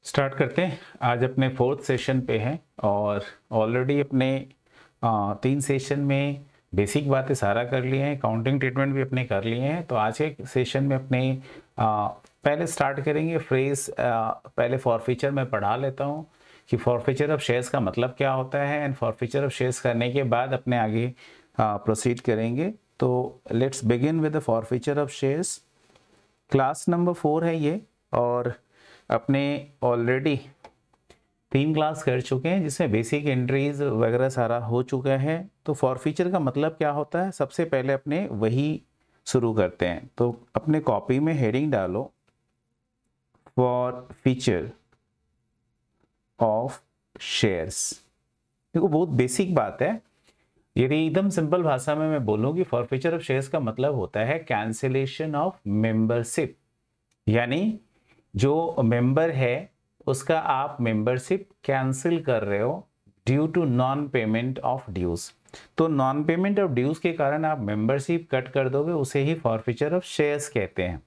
Start करते हैं। आज अपने फोर्थ सेशन पे हैं और ऑलरेडी अपने 3 सेशन में बेसिक बातें सारा कर लिए हैं, काउंटिंग ट्रीटमेंट भी अपने कर लिए हैं। तो आज के सेशन में अपने पहले स्टार्ट करेंगे फ्रेज। पहले फॉरफीचर में पढ़ा लेता हूँ कि फॉरफीचर ऑफ शेयर्स का मतलब क्या होता है, एंड फॉरफीचर ऑफ शेयर्स करने के बाद अपने आगे प्रोसीड करेंगे। तो let's begin with the forfeiture of shares. Class number 4 है ये, और अपने ऑलरेडी 3 क्लास कर चुके हैं जिसमें बेसिक एंट्रीज वगैरह सारा हो चुका है। तो फॉरफीचर का मतलब क्या होता है, सबसे पहले अपने वही शुरू करते हैं। तो अपने कॉपी में हेडिंग डालो, फॉरफीचर ऑफ शेयर्स। देखो बहुत बेसिक बात है। यदि एकदम सिंपल भाषा में मैं बोलूं कि फॉरफीचर ऑफ शेयर्स का मतलब होता है कैंसिलेशन ऑफ मेंबरशिप, यानी जो मेंबर है उसका आप मेंबरशिप कैंसिल कर रहे हो due to non payment of dues. तो नॉन पेमेंट ऑफ ड्यूज के कारण आप मेंबरशिप कट कर दोगे, उसे ही फॉरफीचर ऑफ शेयर्स कहते हैं।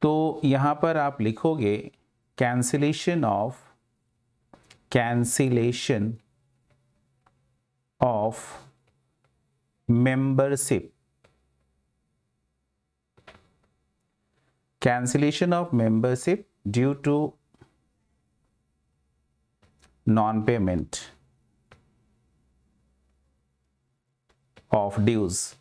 तो यहां पर आप लिखोगे cancellation of membership, cancellation of membership due to non-payment of dues।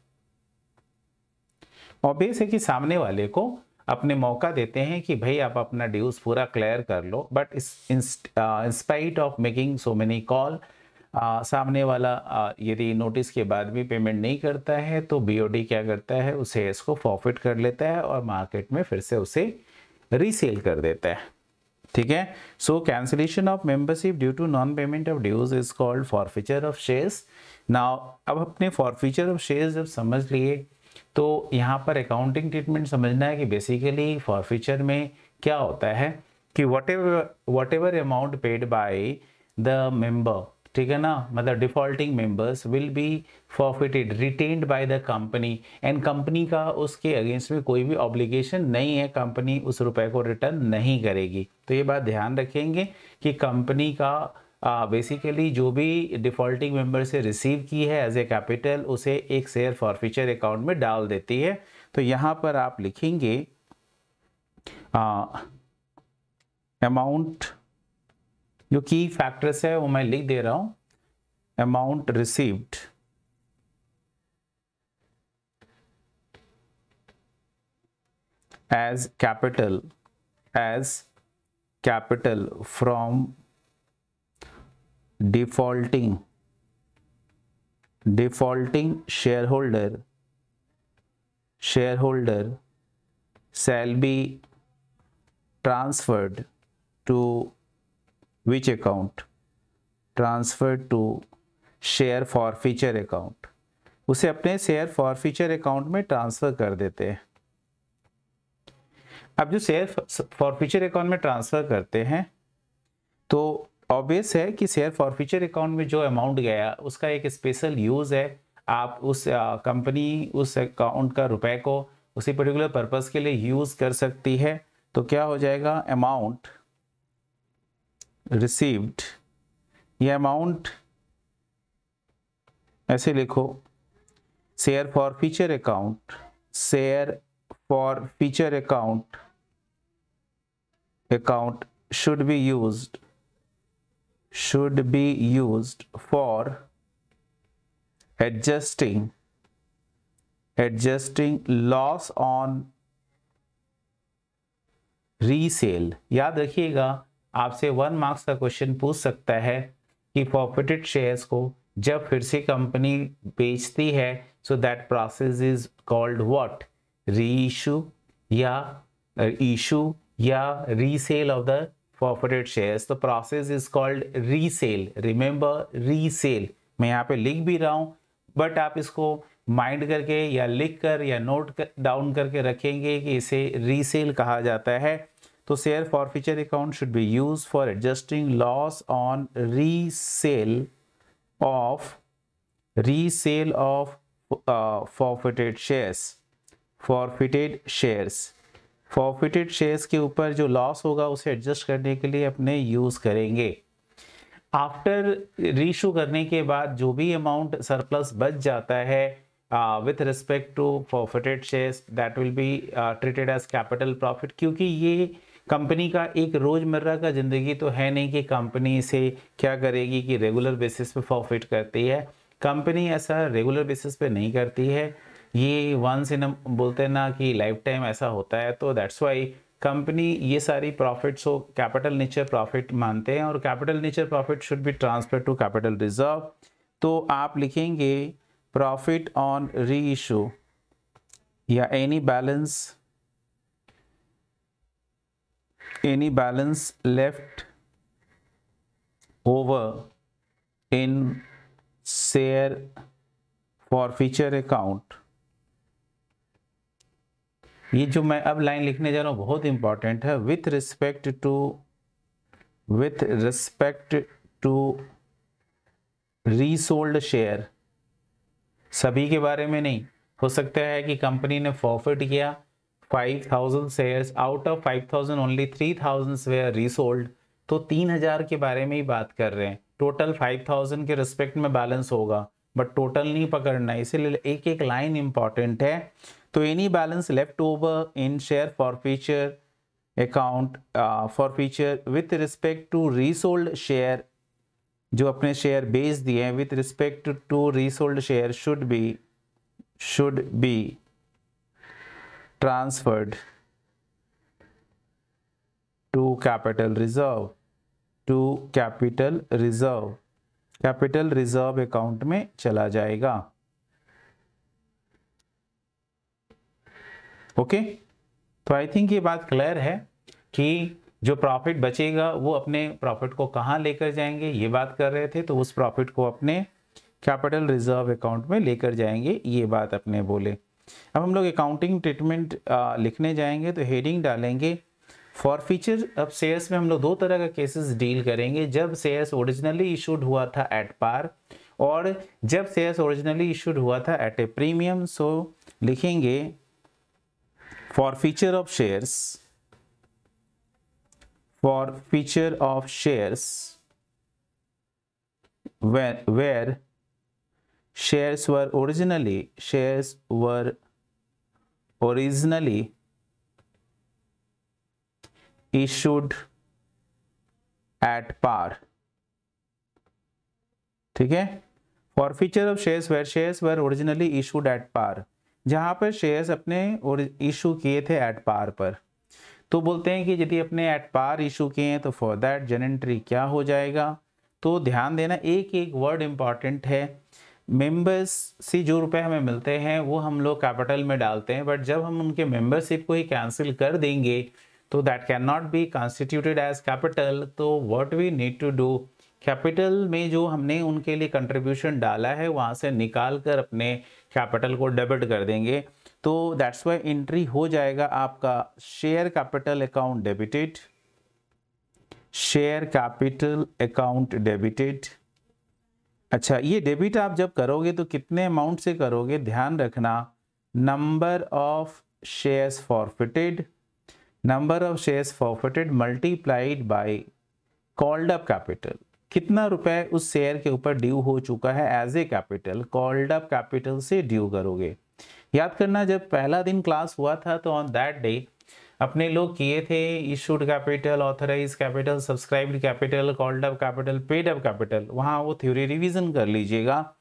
Obvious है कि सामने वाले को अपने मौका देते हैं कि भाई आप अपना ड्यूज पूरा क्लियर कर लो, but in spite of making so many call, सामने वाला यदि नोटिस के बाद भी पेमेंट नहीं करता है तो बीओडी क्या करता है, उसे इसको फॉरफिट कर लेता है और मार्केट में फिर से उसे रीसेल कर देता है। ठीक है। So cancellation of membership due to non payment of dues is called forfeiture of shares. Now अब अपने फॉरफीचर ऑफ शेयर्स जब समझ लिए तो यहाँ पर अकाउंटिंग ट्रीटमेंट समझना है कि बेसिकली फॉरफीचर में क्या होता है कि what ever amount paid by the member, ठीक है ना, मतलब defaulting members will be forfeited retained bye the company, and company का उसके अगेंस्ट में कोई भी ऑब्लिगेशन नहीं है, कंपनी उस रुपए को रिटर्न नहीं करेगी। तो ये बात ध्यान रखेंगे कि कंपनी का बेसिकली जो भी डिफॉल्टिंग मेंबर से रिसीव की है एज ए कैपिटल, उसे एक शेयर फॉरफीचर अकाउंट में डाल देती है। तो यहाँ पर आप लिखेंगे अमाउंट, जो की फैक्टर्स है वो मैं लिख दे रहा हूं, amount received as capital from defaulting shareholder shall be transferred to which account? Transferred to share forfeiture account। उसे अपने शेयर फॉरफीचर अकाउंट में ट्रांसफर कर देते हैं। अब जो शेयर फॉरफीचर अकाउंट में ट्रांसफर करते हैं तो ऑब्वियस है कि शेयर फॉरफीचर अकाउंट में जो अमाउंट गया उसका एक स्पेशल यूज है। आप उस कंपनी उस अकाउंट का रुपए को उसी पर्टिकुलर पर्पस के लिए यूज कर सकती है। तो क्या हो जाएगा, अमाउंट रिसीव्ड, ये अमाउंट ऐसे लिखो, share forfeiture account should be used for adjusting loss on resale. याद रखिएगा, आपसे 1 मार्क्स का क्वेश्चन पूछ सकता है कि फॉरफिटेड शेयर्स को जब फिर से कंपनी बेचती है, so that process is called what, reissue या resale of the forfeited shares। तो process is called resale. Remember resale, मैं यहाँ पे लिख भी रहा हूँ, बट आप इसको माइंड करके या लिख कर या नोट डाउन करके रखेंगे कि इसे रीसेल कहा जाता है। तो share forfeiture account should be used for adjusting loss on resale of forfeited shares। Forfeited shares के ऊपर जो लॉस होगा उसे एडजस्ट करने के लिए अपने यूज करेंगे। आफ्टर रीइशू करने के बाद जो भी अमाउंट सरप्लस बच जाता है with respect to forfeited shares, that will be treated as capital profit, क्योंकि ये कंपनी का एक रोजमर्रा का जिंदगी तो है नहीं कि कंपनी इसे क्या करेगी कि रेगुलर बेसिस पे फॉरफिट करती है। कंपनी ऐसा रेगुलर बेसिस पे नहीं करती है, ये वंस इन बोलते हैं ना कि लाइफ टाइम ऐसा होता है। तो दैट्स वाई कंपनी ये सारी प्रॉफिट्स को कैपिटल नेचर प्रॉफिट मानते हैं और capital nature profit should be transfer to capital reserve. तो आप लिखेंगे प्रॉफिट ऑन री इशू या any balance left over in share forfeiture account. ये जो मैं अब लाइन लिखने जा रहा हूं बहुत इंपॉर्टेंट है। With respect to resold share, सभी के बारे में नहीं। हो सकता है कि कंपनी ने फॉरफिट किया 5000 shares, out of 5000 only 3000 were resold, तो 3000 के बारे में ही बात कर रहे हैं। टोटल 5000 के रिस्पेक्ट में बैलेंस होगा, बट टोटल नहीं पकड़ना, इसीलिए एक एक लाइन इंपॉर्टेंट है। तो any balance left over in share forfeiture account forfeiture with respect to resold share, जो अपने शेयर बेच दिए हैं, with respect to resold share should be transferred to capital reserve account में चला जाएगा। ओके, तो आई थिंक ये बात क्लियर है कि जो प्रॉफिट बचेगा वो अपने प्रॉफिट को कहाँ लेकर जाएंगे, ये बात कर रहे थे। तो उस प्रॉफिट को अपने कैपिटल रिजर्व अकाउंट में लेकर जाएंगे, ये बात अपने बोले। अब हम लोग अकाउंटिंग ट्रीटमेंट लिखने जाएंगे, तो हेडिंग डालेंगे फॉरफीचर। अब शेयर्स में हम लोग दो तरह का केसेस डील करेंगे, जब शेयर्स ओरिजिनली इशूड हुआ था एट पार और जब शेयर्स ओरिजिनली इशूड हुआ था एट ए प्रीमियम। सो लिखेंगे forfeiture of shares where shares were originally issued at par। ठीक है, forfeiture of shares where shares were originally issued at par, जहां पर शेयर्स अपने इशू किए थे एट पार पर। तो बोलते हैं कि यदि अपने एट पार इशू किए हैं तो फॉर दैट जन एंट्री क्या हो जाएगा। तो ध्यान देना, एक एक वर्ड इंपॉर्टेंट है। मेंबर्स से जो रुपए हमें मिलते हैं वो हम लोग कैपिटल में डालते हैं, बट जब हम उनके मेंबरशिप को ही कैंसिल कर देंगे तो that can not be constituted as capital. तो what we need to do, capital में जो हमने उनके लिए कंट्रीब्यूशन डाला है वहां से निकाल कर अपने कैपिटल को डेबिट कर देंगे। तो दैट्स वाई एंट्री हो जाएगा आपका share capital account debited, share capital account debited. अच्छा, ये डेबिट आप जब करोगे तो कितने अमाउंट से करोगे, ध्यान रखना, number of shares forfeited multiplied by called up capital. कितना रुपए उस शेयर के ऊपर ड्यू हो चुका है as a capital, called up capital से ड्यू करोगे। याद करना, जब पहला दिन क्लास हुआ था तो ऑन दैट डे अपने लोग किए थे issued capital, authorise capital, subscribed capital, called up capital, paid up capital, वहां वो थ्योरी रिवीजन कर लीजिएगा।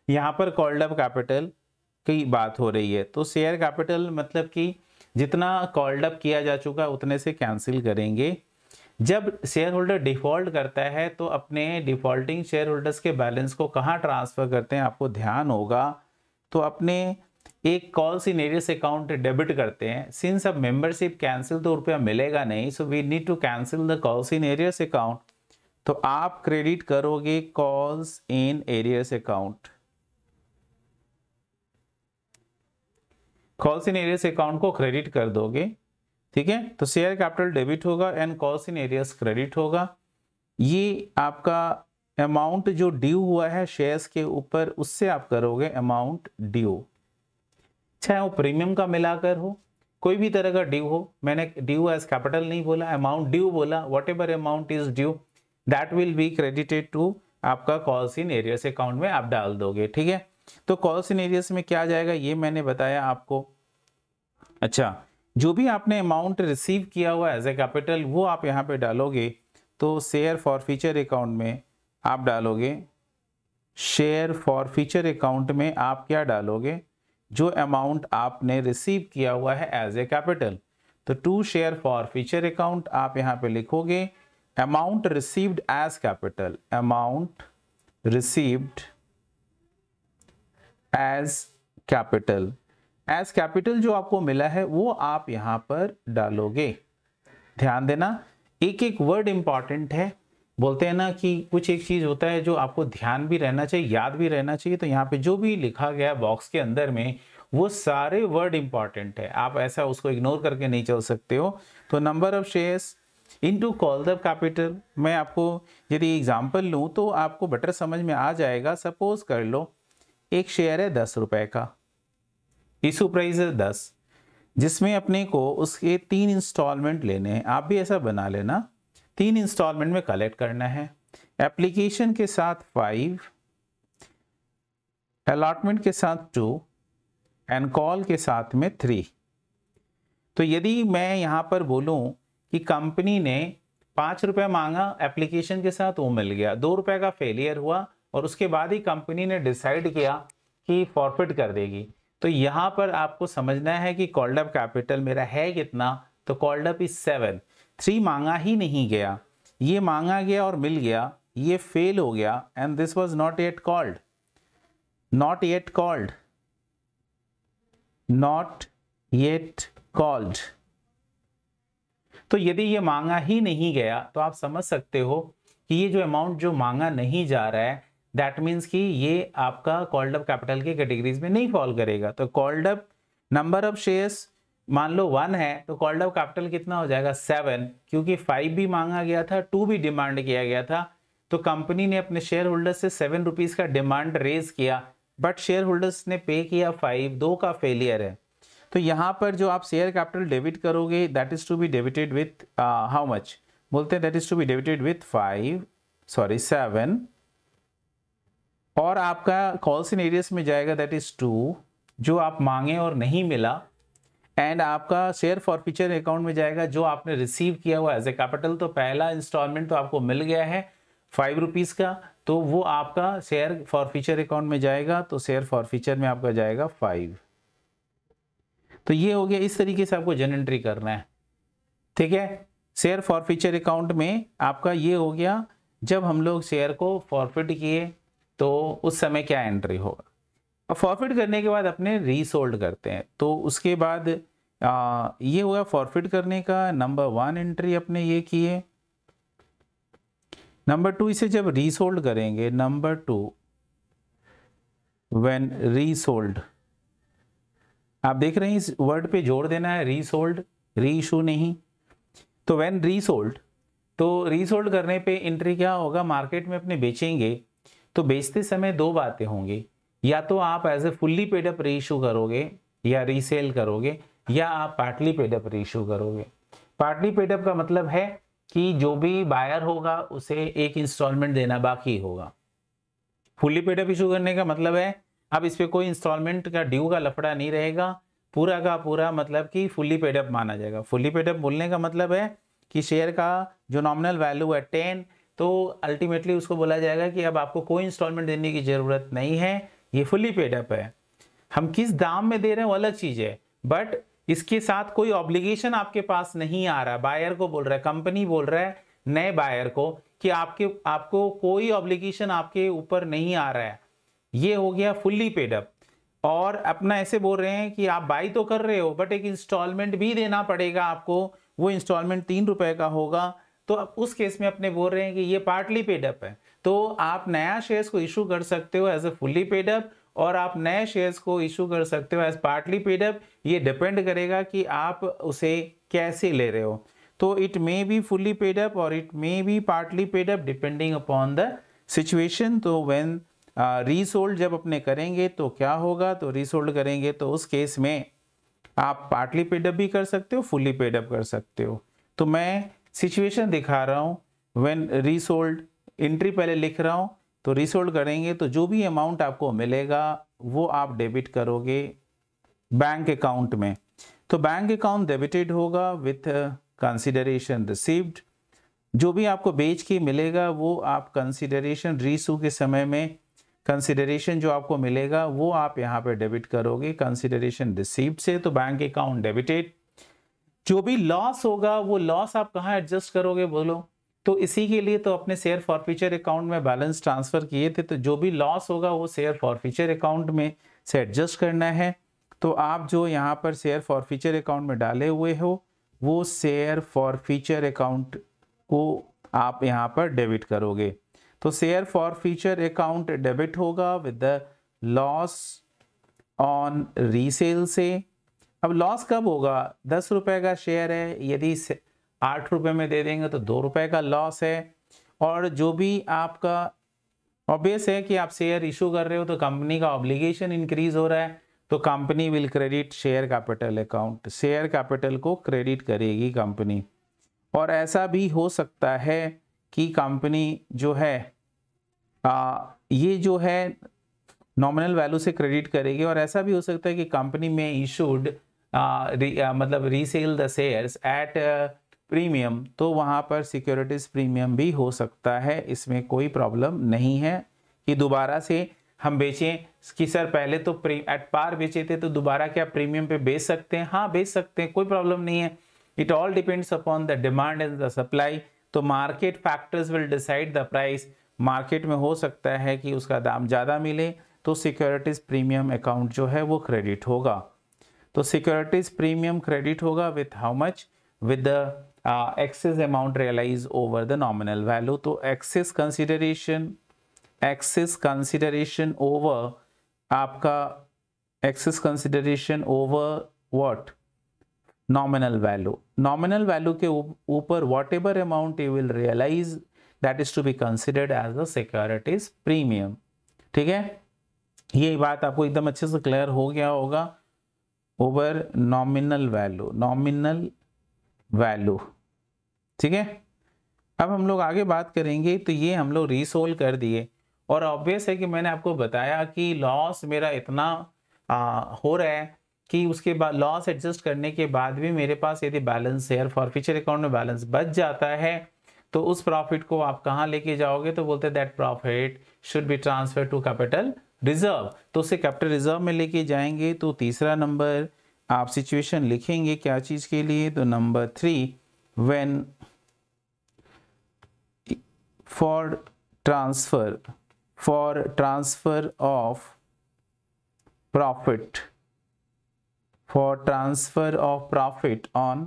यहाँ पर कॉल्ड अप कैपिटल की बात हो रही है। तो शेयर कैपिटल मतलब कि जितना कॉल्ड अप किया जा चुका उतने से कैंसिल करेंगे। जब शेयर होल्डर डिफॉल्ट करता है तो अपने डिफॉल्टिंग शेयर होल्डर्स के बैलेंस को कहाँ ट्रांसफर करते हैं आपको ध्यान होगा। तो अपने एक कॉल सिनेरियस अकाउंट डेबिट करते हैं। सिंस अब मेंबरशिप कैंसिल तो रुपया मिलेगा नहीं, so we need to cancel the calls in arrears account. तो आप क्रेडिट करोगे calls in arrears account, calls in arrears account को क्रेडिट कर दोगे। ठीक है, तो शेयर कैपिटल डेबिट होगा and calls in arrears credit होगा। ये आपका अमाउंट जो ड्यू हुआ है शेयर्स के ऊपर उससे आप करोगे अमाउंट ड्यू, चाहे वो प्रीमियम का मिलाकर हो कोई भी तरह का ड्यू हो, मैंने ड्यू एज कैपिटल नहीं बोला, अमाउंट ड्यू बोला, whatever amount is due that will be credited to आपका कॉल्स इन एरियस अकाउंट में आप डाल दोगे। ठीक है, तो कॉल्स इन एरियस में क्या जाएगा ये मैंने बताया आपको। अच्छा, जो भी आपने अमाउंट रिसीव किया हुआ एज ए कैपिटल वो आप यहाँ पे डालोगे, तो शेयर फॉर फ्यूचर अकाउंट में आप डालोगे, शेयर फॉर फ्यूचर अकाउंट में आप क्या डालोगे, जो अमाउंट आपने रिसीव किया हुआ है एज ए कैपिटल। तो to share forfeiture account आप यहाँ पे लिखोगे amount received as capital, amount received as capital, as capital जो आपको मिला है वो आप यहां पर डालोगे। ध्यान देना, एक एक वर्ड इंपॉर्टेंट है, बोलते हैं ना कि कुछ एक चीज होता है जो आपको ध्यान भी रहना चाहिए, याद भी रहना चाहिए। तो यहाँ पे जो भी लिखा गया बॉक्स के अंदर में वो सारे वर्ड इंपॉर्टेंट है, आप ऐसा उसको इग्नोर करके नहीं चल सकते हो। तो number of shares into called up capital, मैं आपको यदि एग्जांपल लूं तो आपको बेटर समझ में आ जाएगा। सपोज कर लो एक शेयर है 10 रुपए का, इशू प्राइस है 10, जिसमें अपने को उसके 3 इंस्टॉलमेंट लेने हैं। आप भी ऐसा बना लेना, 3 इंस्टॉलमेंट में कलेक्ट करना है। एप्लीकेशन के साथ 5, अलॉटमेंट के साथ 2 एंड कॉल के साथ में 3। तो यदि मैं यहाँ पर बोलूँ कि कंपनी ने 5 रुपए मांगा एप्लीकेशन के साथ, वो मिल गया, 2 रुपए का फेलियर हुआ और उसके बाद ही कंपनी ने डिसाइड किया कि फॉरफिट कर देगी। तो यहां पर आपको समझना है कि कॉल्ड अप कैपिटल मेरा है कितना, तो कॉल्ड अप इज 7। 3 मांगा ही नहीं गया, ये मांगा गया और मिल गया, ये फेल हो गया and this was not yet called, not yet called, not yet called. तो यदि ये मांगा ही नहीं गया तो आप समझ सकते हो कि ये जो अमाउंट जो मांगा नहीं जा रहा है दैट मीन्स कि ये आपका कॉल्ड अप कैपिटल के कैटेगरीज में नहीं फॉल करेगा। तो called up number of shares मान लो 1 है तो कॉल्ड अप कैपिटल कितना हो जाएगा 7, क्योंकि 5 भी मांगा गया था, 2 भी डिमांड किया गया था। तो कंपनी ने अपने शेयर होल्डर से 7 रुपीज का डिमांड रेज किया, बट शेयर होल्डर्स ने पे किया 5, 2 का फेलियर है। तो यहाँ पर जो आप शेयर कैपिटल डेबिट करोगे that is to be debited with how much, बोलते हैं that is to be debited with 7, और आपका कॉल्स इन एरियस में जाएगा दैट इज 2 जो आप मांगे और नहीं मिला, एंड आपका शेयर फॉर फ्यूचर अकाउंट में जाएगा जो आपने रिसीव किया हुआ एज ए कैपिटल। तो पहला इंस्टॉलमेंट तो आपको मिल गया है 5 रुपीज का, तो वो आपका शेयर फॉर फ्यूचर अकाउंट में जाएगा, तो शेयर फॉर फ्यूचर में आपका जाएगा 5। तो ये हो गया, इस तरीके से आपको जन एंट्री करना है। ठीक है, शेयर फॉर फ्यूचर अकाउंट में आपका ये हो गया, जब हम लोग शेयर को फॉरफिट किए तो उस समय क्या एंट्री होगा। अब फॉरफिट करने के बाद अपने रीसोल्ड करते हैं, तो उसके बाद ये हुआ फॉरफिट करने का नंबर 1 एंट्री अपने ये किए। नंबर 2 इसे जब रीसोल्ड करेंगे, नंबर 2 व्हेन रीसोल्ड, आप देख रहे हैं इस वर्ड पे जोड़ देना है, रीसोल्ड, री इशू नहीं। तो व्हेन रीसोल्ड, तो रीसोल्ड करने पे एंट्री क्या होगा, मार्केट में अपने बेचेंगे तो बेचते समय 2 बातें होंगी, या तो आप as a fully paid up reissue करोगे या रीसेल करोगे, या आप partly paid up reissue करोगे। पार्टली पेड अप का मतलब है कि जो भी बायर होगा उसे एक इंस्टॉलमेंट देना बाकी होगा। फुल्ली पेड अप इशू करने का मतलब है अब इस पे कोई इंस्टॉलमेंट का ड्यू का लफड़ा नहीं रहेगा, पूरा का पूरा मतलब कि फुल्ली पेड अप माना जाएगा। फुल्ली पेड अप बोलने का मतलब है कि शेयर का जो नॉमिनल वैल्यू है 10, तो अल्टीमेटली उसको बोला जाएगा कि अब आपको कोई इंस्टॉलमेंट देने की जरूरत नहीं है, ये फुल्ली पेड अप है। हम किस दाम में दे रहे हैं वो अलग चीज है, बट इसके साथ कोई ऑब्लिगेशन आपके पास नहीं आ रहा। बायर को बोल रहा है, कंपनी बोल रहा है नए बायर को कि आपको कोई ऑब्लिगेशन आपके ऊपर नहीं आ रहा है। ये हो गया फुल्ली पेड अप। और अपना ऐसे बोल रहे हैं कि आप बाई तो कर रहे हो बट एक इंस्टॉलमेंट भी देना पड़ेगा आपको, वो इंस्टॉलमेंट 3 रुपए का होगा। तो अब उस केस में अपने बोल रहे हैं कि ये पार्टली पेड अप है, तो आप नया शेयर्स को इशू कर सकते हो as a fully paid up, और आप नए शेयर्स को इशू कर सकते हो एज पार्टली पेड अप। ये डिपेंड करेगा कि आप उसे कैसे ले रहे हो। तो it may be fully paid up और it may be partly paid up depending upon the situation. तो व्हेन रीसोल्ड जब अपने करेंगे तो क्या होगा, तो रीसोल्ड करेंगे तो उस केस में आप पार्टली पेड अप भी कर सकते हो, फुल्ली पेड अप कर सकते हो। तो मैं सिचुएशन दिखा रहा हूँ, व्हेन रीसोल्ड, एंट्री पहले लिख रहा हूँ। तो रीसोल्ड करेंगे तो जो भी अमाउंट आपको मिलेगा वो आप डेबिट करोगे बैंक अकाउंट में। तो बैंक अकाउंट डेबिटेड होगा विथ कंसिडरेशन रिसीव्ड। जो भी आपको बेच के मिलेगा वो आप कंसिडरेशन रीसू के समय में कंसिडरेशन जो आपको मिलेगा वो आप यहाँ पे डेबिट करोगे कंसिडरेशन रिसीव्ड से, तो बैंक अकाउंट डेबिटेड। जो भी लॉस होगा वो लॉस आप कहाँ एडजस्ट करोगे बोलो? तो इसी के लिए तो अपने शेयर फॉरफीचर अकाउंट में बैलेंस ट्रांसफर किए थे, तो जो भी लॉस होगा वो शेयर फॉरफीचर अकाउंट में से एडजस्ट करना है। तो आप जो यहाँ पर शेयर फॉरफीचर अकाउंट में डाले हुए हो वो शेयर फॉरफीचर अकाउंट को आप यहाँ पर डेबिट करोगे। तो शेयर फॉरफीचर अकाउंट डेबिट होगा with the loss on resale से। अब लॉस कब होगा? 10 रुपए का शेयर है, यदि 8 रुपए में दे देंगे तो 2 रुपए का लॉस है। और जो भी आपका ऑब्वियस है कि आप शेयर इशू कर रहे हो तो कंपनी का ऑब्लिगेशन इंक्रीज हो रहा है, तो company will credit share capital account, share capital को क्रेडिट करेगी कंपनी। और ऐसा भी हो सकता है कि कंपनी जो है ये जो है नॉमिनल वैल्यू से क्रेडिट करेगी, और ऐसा भी हो सकता है कि कंपनी में इशूड मतलब resale the shares at premium, तो वहाँ पर सिक्योरिटीज प्रीमियम भी हो सकता है। इसमें कोई प्रॉब्लम नहीं है कि दोबारा से हम बेचें कि सर पहले तो एट पार बेचे थे तो दोबारा क्या प्रीमियम पे बेच सकते हैं? हाँ बेच सकते हैं, कोई प्रॉब्लम नहीं है। It all depends upon the demand and the supply. तो market factors will decide the price. Market में हो सकता है कि उसका दाम ज़्यादा मिले तो सिक्योरिटीज प्रीमियम अकाउंट जो है वो क्रेडिट होगा। तो सिक्योरिटीज प्रीमियम क्रेडिट होगा with how much? With the excess amount realise over the nominal value. तो एक्सेस कंसिडरेशन ओवर आपका excess consideration over what? Nominal value. Nominal value के ऊपर whatever amount you will realise that is to be considered as a securities premium. ठीक है, ये बात आपको एकदम अच्छे से क्लियर हो गया होगा। ओवर नॉमिनल वैल्यू, ठीक है। अब हम लोग आगे बात करेंगे। तो ये हम लोग रीसोल्व कर दिए, और ऑब्वियस है कि मैंने आपको बताया कि लॉस मेरा इतना हो रहा है कि उसके बाद लॉस एडजस्ट करने के बाद भी मेरे पास यदि बैलेंस शेयर फॉरफीचर अकाउंट में बैलेंस बच जाता है तो उस प्रॉफिट को आप कहाँ लेके जाओगे? तो बोलते हैं that profit should be transfer to capital reserve. तो उसे कैपिटल रिजर्व में लेके जाएंगे। तो तीसरा नंबर आप सिचुएशन लिखेंगे क्या चीज के लिए? तो number 3, when for transfer of profit on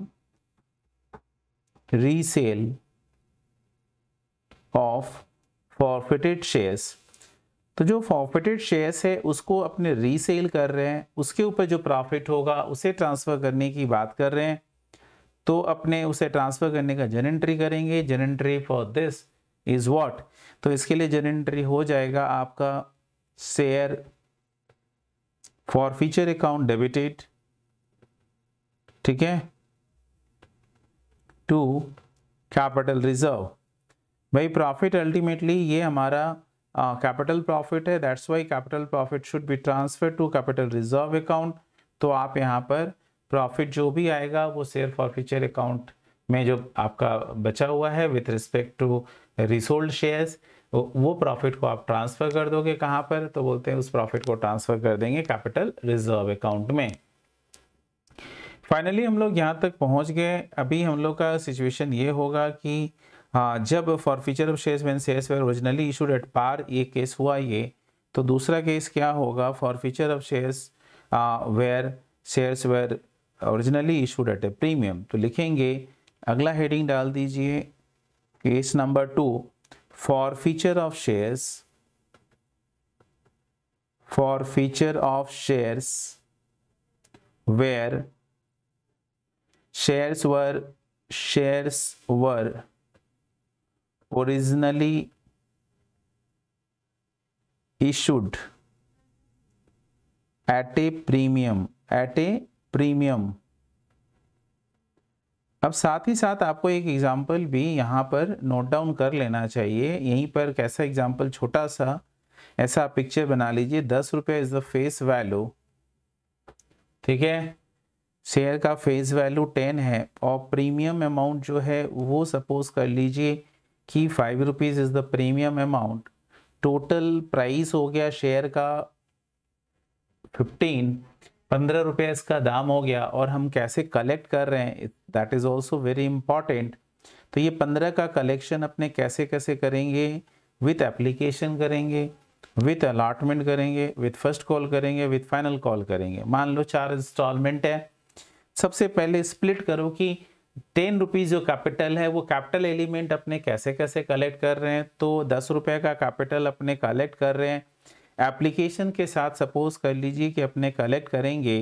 resale of forfeited shares। तो जो फॉरफिटेड शेयर्स है उसको अपने रीसेल कर रहे हैं, उसके ऊपर जो प्रॉफिट होगा उसे ट्रांसफर करने की बात कर रहे हैं। तो अपने उसे ट्रांसफर करने का जर्नल एंट्री करेंगे। Journal entry for this is what? तो इसके लिए जर्नल एंट्री हो जाएगा आपका शेयर फॉरफीचर अकाउंट डेबिटेड, ठीक है, टू कैपिटल रिजर्व। भाई प्रॉफिट अल्टीमेटली ये हमारा कैपिटल प्रॉफिट है, that's why capital profit should be transfer to capital reserve account. तो आप यहाँ पर प्रॉफिट जो भी आएगा वो शेयर फॉरफीचर अकाउंट में जो आपका बचा हुआ है with respect to resold shares, वो प्रॉफिट को आप ट्रांसफर कर दोगे कहाँ पर? तो बोलते हैं उस प्रॉफिट को ट्रांसफर कर देंगे कैपिटल रिजर्व अकाउंट में। फाइनली हम लोग यहाँ तक पहुँच गए। अभी हम लोग का सिचुएशन ये होगा कि जब forfeiture of shares when shares were originally issued at par, ये केस हुआ ये। तो दूसरा केस क्या होगा? Forfeiture of shares where shares were originally issued at a premium. तो लिखेंगे, अगला हेडिंग डाल दीजिए case number 2, forfeiture of shares where shares were originally issued at a premium premium. अब साथ ही साथ आपको एक एग्जाम्पल भी यहाँ पर नोट डाउन कर लेना चाहिए। यहीं पर कैसा एग्जाम्पल, छोटा सा ऐसा पिक्चर बना लीजिए। 10 रुपये इज द फेस वैल्यू, ठीक है, शेयर का फेस वैल्यू 10 है और प्रीमियम अमाउंट जो है वो सपोज कर लीजिए कि 5 rupees is the premium amount. Total price हो गया शेयर का 15 रुपये इसका दाम हो गया। और हम कैसे कलेक्ट कर रहे हैं, that is also very important. तो ये 15 का कलेक्शन अपने कैसे कैसे करेंगे, विथ एप्लीकेशन करेंगे, विथ अलॉटमेंट करेंगे, विथ फर्स्ट कॉल करेंगे, विथ फाइनल कॉल करेंगे। मान लो 4 इंस्टॉलमेंट है। सबसे पहले स्प्लिट करो कि 10 रुपीज़ जो कैपिटल है वो कैपिटल एलिमेंट अपने कैसे कैसे कलेक्ट कर रहे हैं। तो 10 रुपये का कैपिटल अपने कलेक्ट कर रहे हैं एप्लीकेशन के साथ। सपोज कर लीजिए कि अपने कलेक्ट करेंगे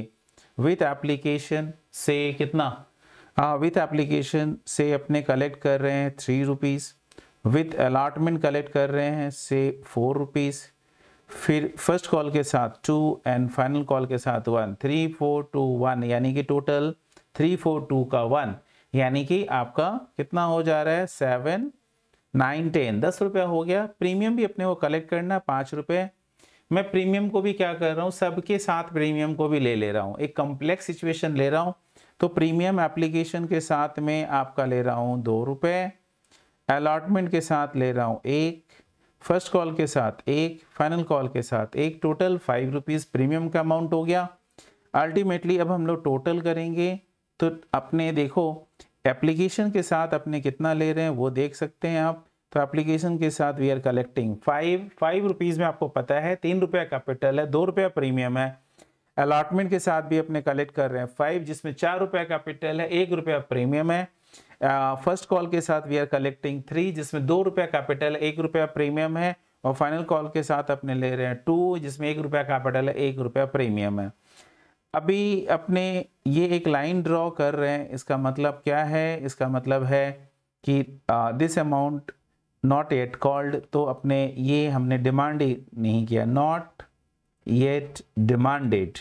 विथ एप्लीकेशन से कितना, विथ एप्लीकेशन से अपने कलेक्ट कर रहे हैं 3 रुपीज़, विथ अलॉटमेंट कलेक्ट कर रहे हैं से 4 रुपीज़, फिर फर्स्ट कॉल के साथ 2 एंड फाइनल कॉल के साथ 1, 3 4 2 1, यानी कि टोटल 3 4 2 का 1, यानी कि आपका कितना हो जा रहा है 7 9 10, 10 रुपया हो गया। प्रीमियम भी अपने को कलेक्ट करना 5 रुपये। मैं प्रीमियम को भी क्या कर रहा हूँ, सबके साथ प्रीमियम को भी ले रहा हूँ, एक कॉम्प्लेक्स सिचुएशन ले रहा हूँ। तो प्रीमियम एप्लीकेशन के साथ में आपका ले रहा हूँ 2 रुपये, अलॉटमेंट के साथ ले रहा हूँ 1, फर्स्ट कॉल के साथ 1, फाइनल कॉल के साथ 1, टोटल 5 रुपीज़ प्रीमियम का अमाउंट हो गया। अल्टीमेटली अब हम लोग टोटल करेंगे तो अपने देखो एप्लीकेशन के साथ अपने कितना ले रहे हैं वो देख सकते हैं आप। तो एप्लीकेशन के साथ वी आर कलेक्टिंग 5 रुपीज़ में आपको पता है 3 रुपया कैपिटल है, 2 रुपया प्रीमियम है। अलॉटमेंट के साथ भी अपने कलेक्ट कर रहे हैं 5, जिसमें 4 रुपया कैपिटल है, 1 रुपया प्रीमियम है। फर्स्ट कॉल के साथ वी आर कलेक्टिंग 3, जिसमें 2 रुपया कैपिटल है, 1 रुपया प्रीमियम है। और फाइनल कॉल के साथ अपने ले रहे हैं 2, जिसमें 1 रुपया कैपिटल है, 1 रुपया प्रीमियम है। अभी अपने ये एक लाइन ड्रॉ कर रहे हैं, इसका मतलब क्या है, इसका मतलब है कि this amount not yet called. तो अपने ये हमने डिमांड ही नहीं किया, नॉट येट डिमांडेड।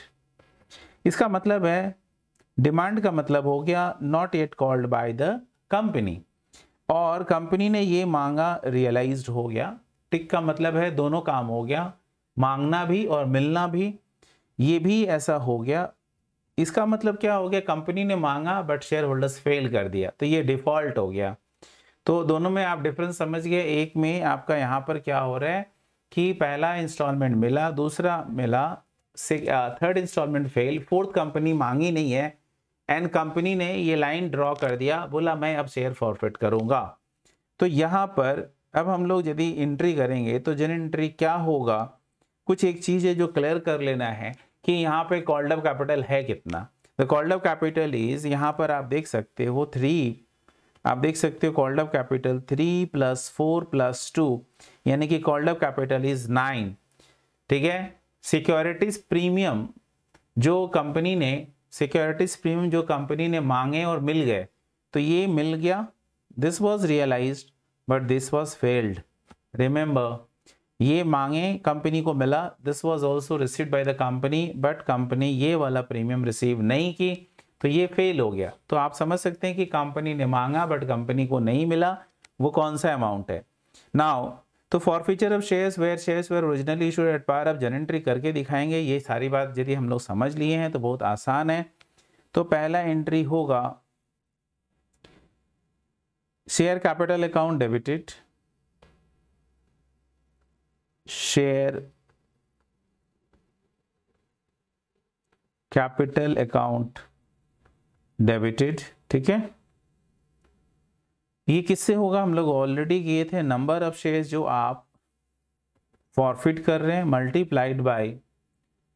इसका मतलब है डिमांड का मतलब हो गया not yet called by the company, और कंपनी ने ये मांगा रियलाइज्ड हो गया। टिक का मतलब है दोनों काम हो गया, मांगना भी और मिलना भी, ये भी ऐसा हो गया। इसका मतलब क्या हो गया, कंपनी ने मांगा बट शेयर होल्डर्स फेल कर दिया, तो ये डिफॉल्ट हो गया। तो दोनों में आप डिफरेंस समझ गए। एक में आपका यहाँ पर क्या हो रहा है कि पहला इंस्टॉलमेंट मिला, दूसरा मिला, third instalment fail, fourth company मांगी नहीं है एंड कंपनी ने ये लाइन ड्रॉ कर दिया, बोला मैं अब शेयर फॉरफिट करूंगा। तो यहाँ पर अब हम लोग यदि एंट्री करेंगे तो जन एंट्री क्या होगा, कुछ एक चीज है जो क्लियर कर लेना है कि यहाँ पे कॉल्ड अप कैपिटल है कितना। The called up capital is, यहाँ पर आप देख सकते हो 3, आप देख सकते हो कॉल्ड अप कैपिटल 3 + 4 + 2, यानी कि कॉल्ड अप कैपिटल इज 9, ठीक है। सिक्योरिटीज प्रीमियम जो कंपनी ने, सिक्योरिटीज प्रीमियम जो कंपनी ने मांगे और मिल गए, तो ये मिल गया, this was realised but this was failed. Remember, ये मांगे कंपनी को मिला, this was also received by the company, but company ये वाला प्रीमियम रिसीव नहीं की, तो ये फेल हो गया। तो आप समझ सकते हैं कि कंपनी ने मांगा बट कंपनी को नहीं मिला, वो कौन सा अमाउंट है। नाउ तो forfeiture of shares where shares were originally issued at par, अब जन एंट्री करके दिखाएंगे। ये सारी बात यदि हम लोग समझ लिए हैं तो बहुत आसान है। तो पहला एंट्री होगा share capital account debited, share capital account debited, ठीक है। ये किससे होगा, हम लोग ऑलरेडी किए थे, नंबर ऑफ शेयर्स जो आप फॉरफिट कर रहे हैं मल्टीप्लाइड बाय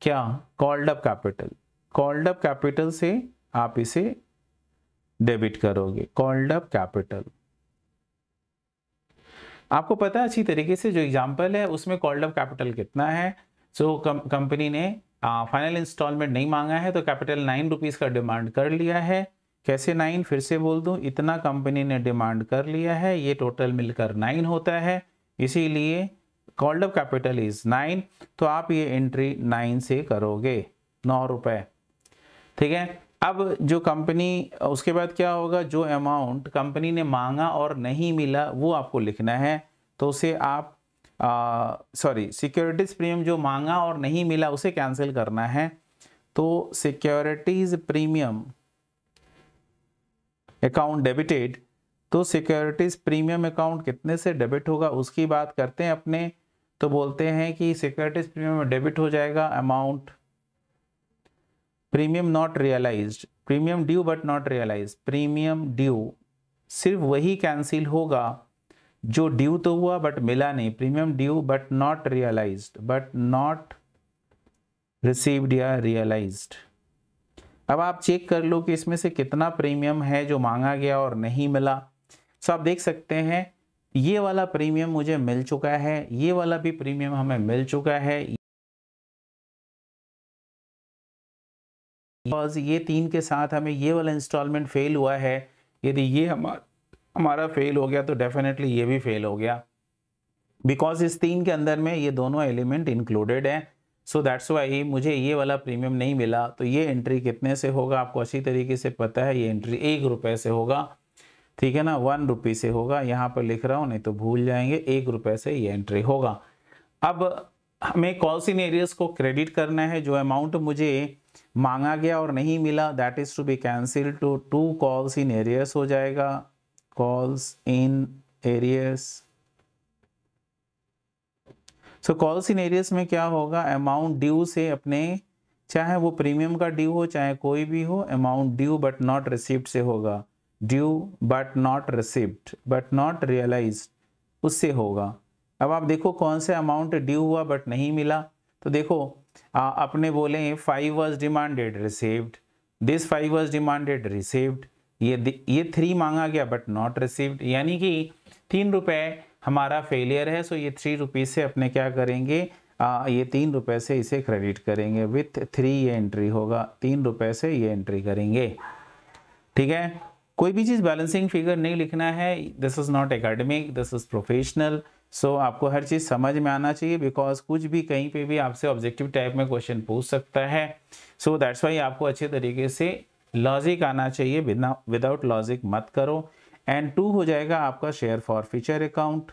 क्या, called up capital. Called up capital से आप इसे डेबिट करोगे, कॉल्ड अप कैपिटल। आपको पता है अच्छी तरीके से, जो एग्जांपल है उसमें कॉल्ड अप कैपिटल कितना है। सो कंपनी ने फाइनल इंस्टॉलमेंट नहीं मांगा है तो कैपिटल 9 रुपीज़ का डिमांड कर लिया है। कैसे 9, फिर से बोल दूं, इतना कंपनी ने डिमांड कर लिया है, ये टोटल मिलकर 9 होता है, इसीलिए कॉल्ड अप कैपिटल इज 9। तो आप ये एंट्री 9 से करोगे, 9 रुपए, ठीक है। अब जो कंपनी, उसके बाद क्या होगा, जो अमाउंट कंपनी ने मांगा और नहीं मिला वो आपको लिखना है। तो उसे आप सिक्योरिटीज प्रीमियम जो मांगा और नहीं मिला उसे कैंसिल करना है। तो सिक्योरिटीज प्रीमियम अकाउंट डेबिटेड, तो सिक्योरिटीज प्रीमियम अकाउंट कितने से डेबिट होगा उसकी बात करते हैं अपने। तो बोलते हैं कि सिक्योरिटीज प्रीमियम में डेबिट हो जाएगा amount premium not realised, premium due but not realised, premium due सिर्फ वही कैंसिल होगा जो ड्यू तो हुआ बट मिला नहीं, premium due but not realised, but not received या रियलाइज्ड। अब आप चेक कर लो कि इसमें से कितना प्रीमियम है जो मांगा गया और नहीं मिला। सो आप देख सकते हैं ये वाला प्रीमियम मुझे मिल चुका है, ये वाला भी प्रीमियम हमें मिल चुका है, ये 3 के साथ हमें ये वाला इंस्टॉलमेंट फेल हुआ है। यदि ये हमारा फेल हो गया तो डेफिनेटली ये भी फेल हो गया, बिकॉज इस 3 के अंदर में ये दोनों एलिमेंट इंक्लूडेड हैं। सो दैट्स वाई मुझे ये वाला प्रीमियम नहीं मिला। तो ये एंट्री कितने से होगा आपको अच्छी तरीके से पता है, ये एंट्री 1 रुपये से होगा, ठीक है ना, 1 रुपये से होगा। यहाँ पर लिख रहा हूँ नहीं तो भूल जाएंगे, 1 रुपये से ये एंट्री होगा। अब हमें कॉल सिनेरियोस को क्रेडिट करना है, जो अमाउंट मुझे मांगा गया और नहीं मिला that is to be cancel to 2 calls in arrears हो जाएगा, calls in arrears. So calls in arrears में क्या होगा, अमाउंट ड्यू से अपने, चाहे वो प्रीमियम का ड्यू हो चाहे कोई भी हो, amount due but not received से होगा, due but not received but not realised उससे होगा। अब आप देखो कौन से अमाउंट ड्यू हुआ बट नहीं मिला। तो देखो अपने बोले 5 was demanded received, this 5 was demanded received, ये 3 मांगा गया बट नॉट रिसीव्ड, यानी कि 3 रुपए हमारा फेलियर है। सो ये 3 रुपीज से अपने क्या करेंगे, ये 3 रुपए से इसे क्रेडिट करेंगे, विथ 3 ये एंट्री होगा, 3 रुपए से ये एंट्री करेंगे, ठीक है। कोई भी चीज़ बैलेंसिंग फिगर नहीं लिखना है, this is not academic, this is professional. So आपको हर चीज़ समझ में आना चाहिए, बिकॉज कुछ भी कहीं पे भी आपसे ऑब्जेक्टिव टाइप में क्वेश्चन पूछ सकता है। सो दैट्स वाई आपको अच्छे तरीके से लॉजिक आना चाहिए, विदाउट लॉजिक मत करो। एंड 2 हो जाएगा आपका share forfeiture account.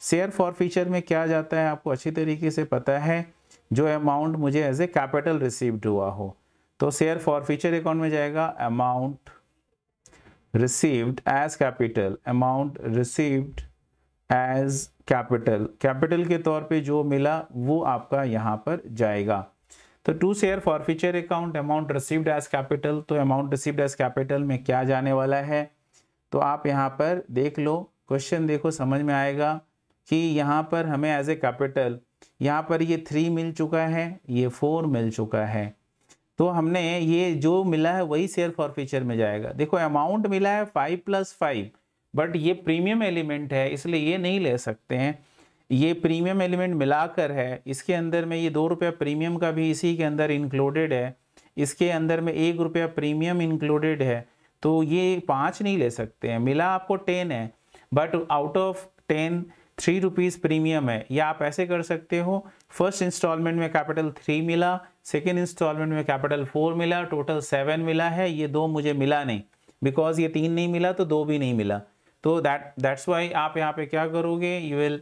Share for future में क्या जाता है आपको अच्छी तरीके से पता है, जो अमाउंट मुझे एज ए कैपिटल रिसीव्ड हुआ हो। तो शेयर फॉर फ्यूचर अकाउंट में जाएगा amount received as capital, amount received as capital, capital के तौर पे जो मिला वो आपका यहाँ पर जाएगा। तो 2 share forfeiture account, amount received as capital. तो अमाउंट रिसीव्ड एज कैपिटल में क्या जाने वाला है, तो आप यहाँ पर देख लो, क्वेश्चन देखो समझ में आएगा कि यहाँ पर हमें एज ए कैपिटल, यहाँ पर ये 3 मिल चुका है, ये 4 मिल चुका है। तो हमने ये जो मिला है वही शेयर फॉर फ्यूचर में जाएगा। देखो अमाउंट मिला है 5 + 5, बट ये प्रीमियम एलिमेंट है इसलिए ये नहीं ले सकते हैं, ये प्रीमियम एलिमेंट मिलाकर है, इसके अंदर में ये 2 रुपया प्रीमियम का भी इसी के अंदर इंक्लूडेड है, इसके अंदर में 1 रुपया प्रीमियम इंक्लूडेड है। तो ये 5 नहीं ले सकते हैं, मिला आपको 10 है, but out of 10 3 rupees premium है। या आप ऐसे कर सकते हो, फर्स्ट इंस्टॉलमेंट में कैपिटल 3 मिला, सेकेंड इंस्टॉलमेंट में कैपिटल 4 मिला, टोटल 7 मिला है, ये 2 मुझे मिला नहीं, बिकॉज ये 3 नहीं मिला तो 2 भी नहीं मिला। तो दैट्स वाई आप यहाँ पे क्या करोगे, you will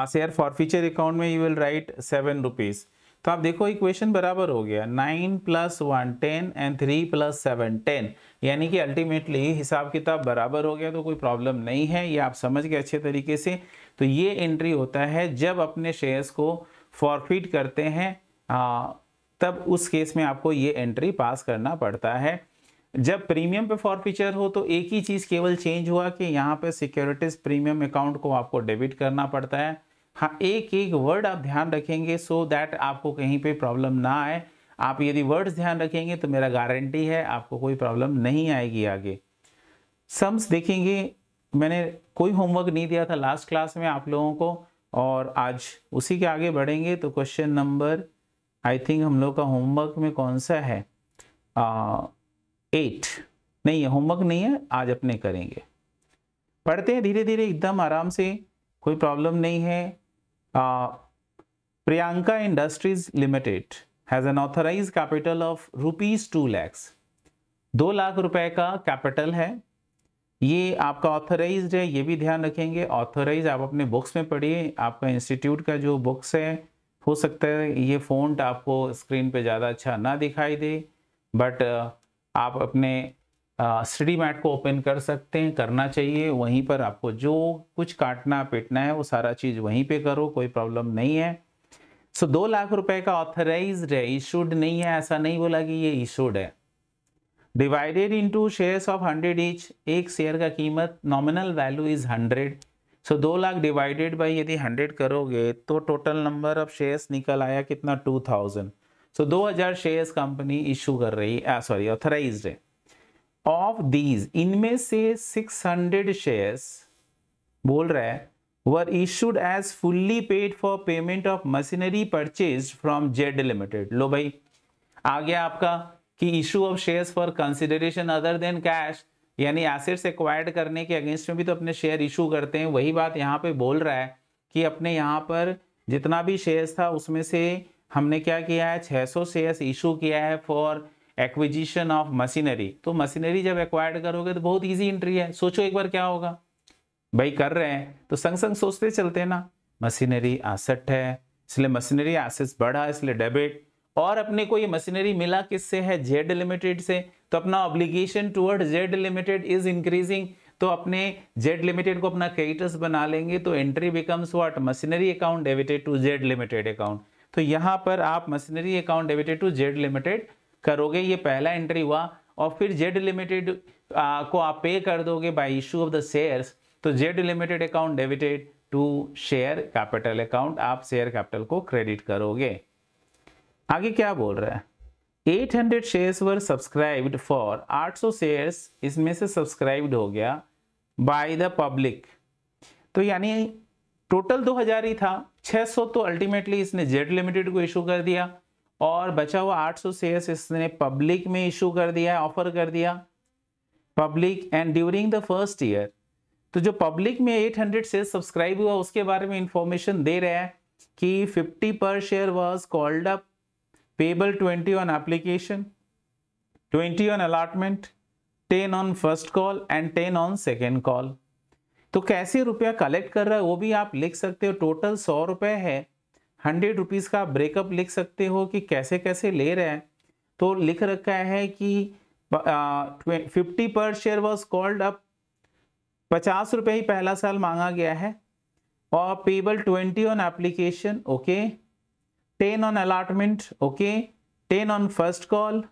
share forfeiture account में यू विल राइट 7 रुपीज़। तो आप देखो इक्वेशन बराबर हो गया, 9 + 1 10 एंड 3 + 7 10, यानी कि अल्टीमेटली हिसाब किताब बराबर हो गया, तो कोई प्रॉब्लम नहीं है, ये आप समझ गए अच्छे तरीके से। तो ये एंट्री होता है जब अपने शेयर्स को फॉरफिट करते हैं, तब उस केस में आपको ये एंट्री पास करना पड़ता है। जब प्रीमियम पे फॉरफिचर हो तो एक ही चीज़ केवल चेंज हुआ कि यहाँ पे सिक्योरिटीज प्रीमियम अकाउंट को आपको डेबिट करना पड़ता है। हाँ, एक एक वर्ड आप ध्यान रखेंगे सो दैट आपको कहीं पे प्रॉब्लम ना आए। आप यदि वर्ड्स ध्यान रखेंगे तो मेरा गारंटी है आपको कोई प्रॉब्लम नहीं आएगी आगे। सम्स देखेंगे, मैंने कोई होमवर्क नहीं दिया था लास्ट क्लास में आप लोगों को, और आज उसी के आगे बढ़ेंगे। तो क्वेश्चन नंबर आई थिंक हम लोग का होमवर्क में कौन सा है, 8 नहीं है, होमवर्क नहीं है, आज अपने करेंगे। पढ़ते हैं धीरे धीरे एकदम आराम से, कोई प्रॉब्लम नहीं है। Priyanka industries limited, has an authorise capital of ₹2 lakhs, 2 lakh रुपए का कैपिटल है। ये आपका ऑथराइज्ड है, ये भी ध्यान रखेंगे। ऑथराइज आप अपने बुक्स में पढ़िए, आपका इंस्टीट्यूट का जो बुक्स है, हो सकता है ये फ़ॉन्ट आपको स्क्रीन पे ज़्यादा अच्छा ना दिखाई दे, बट आप अपने स्टडी मैट को ओपन कर सकते हैं, करना चाहिए। वहीं पर आपको जो कुछ काटना पीटना है वो सारा चीज़ वहीं पे करो, कोई प्रॉब्लम नहीं है। सो 2 लाख रुपए का ऑथराइज्ड है, इशूड नहीं है, ऐसा नहीं बोला कि ये इशूड है। Divided into shares of 100 each, एक शेयर का कीमत nominal value is 100। So 2 lakh divided by यदि 100 करोगे तो टोटल नंबर ऑफ शेयर्स निकल आया कितना, 2000। सो 2000 शेयर्स कंपनी इशू कर रही है, सॉरी ऑथराइज्ड है। ऑफ दीज, इनमें से 600 शेयर्स बोल रहा है were issued as fully paid for payment of machinery purchase from Z limited. लो भाई, आ गया आपका कि issue of shares for consideration other than cash, यानी एसेट्स एक्वायर्ड करने के अगेंस्ट में भी तो अपने शेयर इशू करते हैं। वही बात यहाँ पे बोल रहा है कि अपने यहाँ पर जितना भी शेयर्स था उसमें से हमने क्या किया है, 600 शेयर्स इशू किया है फॉर एक्विजिशन ऑफ मशीनरी। तो मशीनरी जब एक्वायर्ड करोगे तो बहुत ईजी एंट्री है। सोचो एक बार क्या होगा भाई, कर रहे हैं तो संग संग सोचते चलते हैं ना। मशीनरी एसेट है, इसलिए मशीनरी एसेट्स बढ़ा, इसलिए डेबिट। और अपने को ये मशीनरी मिला किससे है, जेड लिमिटेड से, तो अपना obligation toward Z limited is increasing. तो अपने जेड लिमिटेड को अपना क्रेडिटर्स बना लेंगे, तो entry becomes what, machinery account debited to Z limited account. तो यहाँ पर आप machinery account debited to Z limited करोगे, ये पहला एंट्री हुआ। और फिर जेड लिमिटेड को आप पे कर दोगे by issue of the shares, तो Z limited account debited to share capital account, आप शेयर कैपिटल को क्रेडिट करोगे। आगे क्या बोल रहा है, 800 shares were subscribed for, 800 shares इसमें से सब्सक्राइब्ड हो गया बाय द पब्लिक। तो यानी टोटल 2000 ही था, 600 तो अल्टीमेटली इसने जेड लिमिटेड को इशू कर दिया, और बचा हुआ 800 शेयर्स इसने पब्लिक में इशू कर दिया, ऑफर कर दिया public. And during the first year, तो जो पब्लिक में 800 शेयर सब्सक्राइब हुआ उसके बारे में इंफॉर्मेशन दे रहा है कि 50 पर share was called up, payable 20 on application, 20 on allotment, 10 on first call and 10 on second call. तो कैसे रुपया कलेक्ट कर रहा है वो भी आप लिख सकते हो। टोटल 100 रुपए है, 100 रुपीज का ब्रेकअप लिख सकते हो कि कैसे कैसे ले रहे हैं। तो लिख रखा है कि 50 पर शेयर वॉज कॉल्ड अप, 50 रुपए ही पहला साल मांगा गया है, और payable 20 on application, okay, 10 on allotment, okay, 10 on first call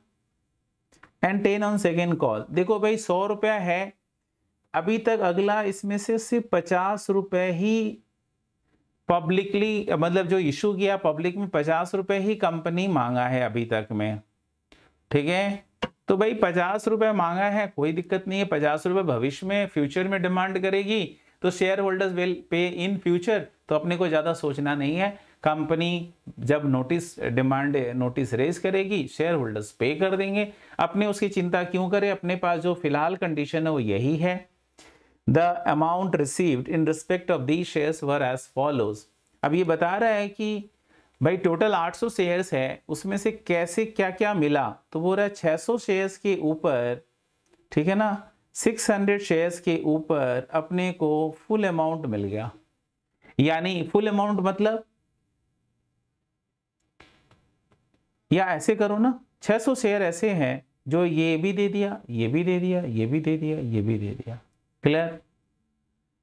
and 10 on second call. देखो भाई 100 रुपया है अभी तक, अगला इसमें से सिर्फ 50 रुपए ही पब्लिकली, मतलब जो इशू किया पब्लिक में 50 रुपए ही कंपनी मांगा है अभी तक में, ठीक है। तो भाई 50 रुपए मांगा है, कोई दिक्कत नहीं है। 50 रुपए भविष्य में फ्यूचर में डिमांड करेगी तो share holders will pay in future, तो अपने को ज्यादा सोचना नहीं है। कंपनी जब डिमांड नोटिस रेज करेगी, शेयर होल्डर्स पे कर देंगे, अपने उसकी चिंता क्यों करें। अपने पास जो फिलहाल कंडीशन है वो यही है। The amount received in respect of the shares were as follows. अब ये बता रहा है कि भाई टोटल 800 शेयर्स है, उसमें से कैसे क्या क्या मिला। तो बोल रहा है 600 शेयर्स के ऊपर, ठीक है ना, 600 शेयर्स के ऊपर अपने को फुल अमाउंट मिल गया। यानी फुल अमाउंट मतलब, या ऐसे करो ना, 600 शेयर ऐसे हैं जो ये भी दे दिया, ये भी दे दिया, ये भी दे दिया, ये भी दे दिया, क्लियर।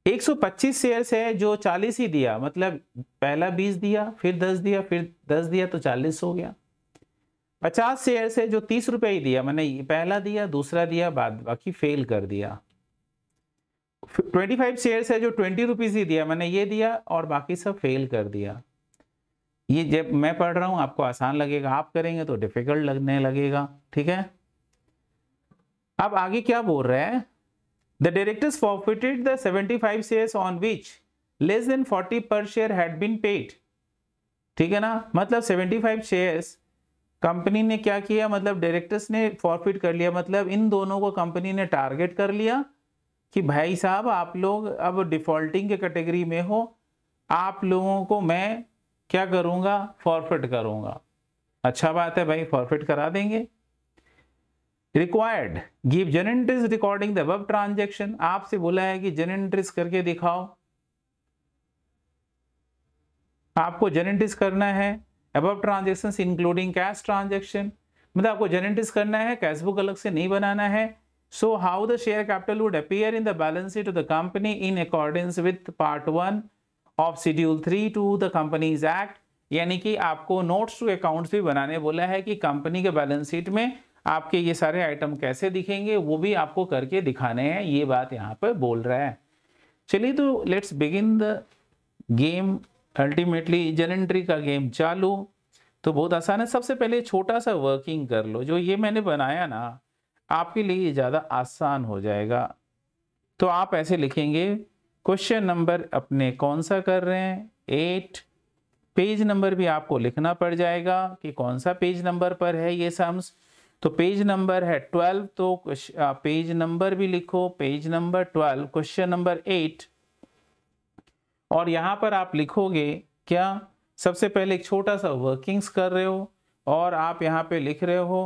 125 शेयर्स है जो 40 ही दिया, मतलब पहला 20 दिया, फिर 10 दिया, फिर 10 दिया, तो 40 हो गया। 50 शेयर्स है जो 30 रुपए ही दिया, मैंने पहला दिया, दूसरा दिया, बाद बाकी फेल कर दिया। 25 शेयर्स है जो 20 रुपीज ही दिया, मैंने ये दिया और बाकी सब फेल कर दिया। ये जब मैं पढ़ रहा हूं आपको आसान लगेगा, आप करेंगे तो डिफिकल्ट लगने लगेगा, ठीक है। अब आगे क्या बोल रहे हैं, the directors forfeited the 75 shares on which less than 40 पर शेयर हैड बीन पेड, ठीक है ना। मतलब 75 शेयर्स कंपनी ने क्या किया, मतलब डायरेक्टर्स ने फॉरफिट कर लिया, मतलब इन दोनों को कंपनी ने टारगेट कर लिया कि भाई साहब आप लोग अब डिफॉल्टिंग के कैटेगरी में हो, आप लोगों को मैं क्या करूंगा, फॉरफिट करूंगा। अच्छा बात है भाई, फॉरफिट करा देंगे। Required give journal entries recording the above transaction, आपसे बोला है कि जर्नल एंट्रीज करके दिखाओ, आपको जर्नल एंट्रीज करना है above transactions including cash transaction, मतलब आपको जर्नल एंट्रीज करना है, कैश बुक अलग से नहीं बनाना है। So how the share capital would appear in the balance sheet of the company in accordance with part 1 of schedule 3 to the companies act, यानी कि आपको नोट्स टू अकाउंट्स भी बनाने बोला है कि कंपनी के बैलेंस शीट में आपके ये सारे आइटम कैसे दिखेंगे वो भी आपको करके दिखाने हैं, ये बात यहाँ पर बोल रहा है। चलिए तो let's begin the game. Ultimately journal entry का गेम चालू। तो बहुत आसान है, सबसे पहले छोटा सा वर्किंग कर लो, जो ये मैंने बनाया ना आपके लिए ज़्यादा आसान हो जाएगा। तो आप ऐसे लिखेंगे, क्वेश्चन नंबर अपने कौन सा कर रहे हैं 8, पेज नंबर भी आपको लिखना पड़ जाएगा कि कौन सा पेज नंबर पर है ये सम्स। तो पेज नंबर है 12, तो पेज नंबर भी लिखो, पेज नंबर 12 क्वेश्चन नंबर 8। और यहाँ पर आप लिखोगे क्या, सबसे पहले एक छोटा सा वर्किंग्स कर रहे हो और आप यहाँ पे लिख रहे हो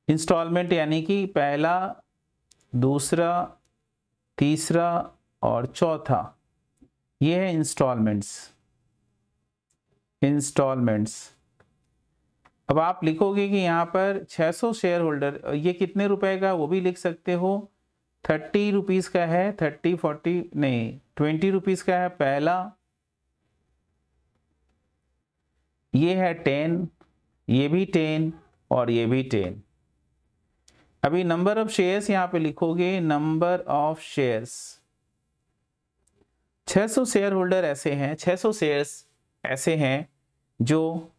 इंस्टॉलमेंट, यानी कि पहला, दूसरा, तीसरा और चौथा, ये है इंस्टॉलमेंट्स। अब आप लिखोगे कि यहाँ पर 600 शेयर होल्डर, ये कितने रुपए का वो भी लिख सकते हो, 30 रुपीज का है, 30 40 नहीं 20 रुपीज का है पहला, ये है 10, ये भी 10 और ये भी 10। अभी नंबर ऑफ शेयर्स यहाँ पे लिखोगे, number of shares 600 share holder ऐसे हैं, 600 शेयर्स ऐसे हैं जो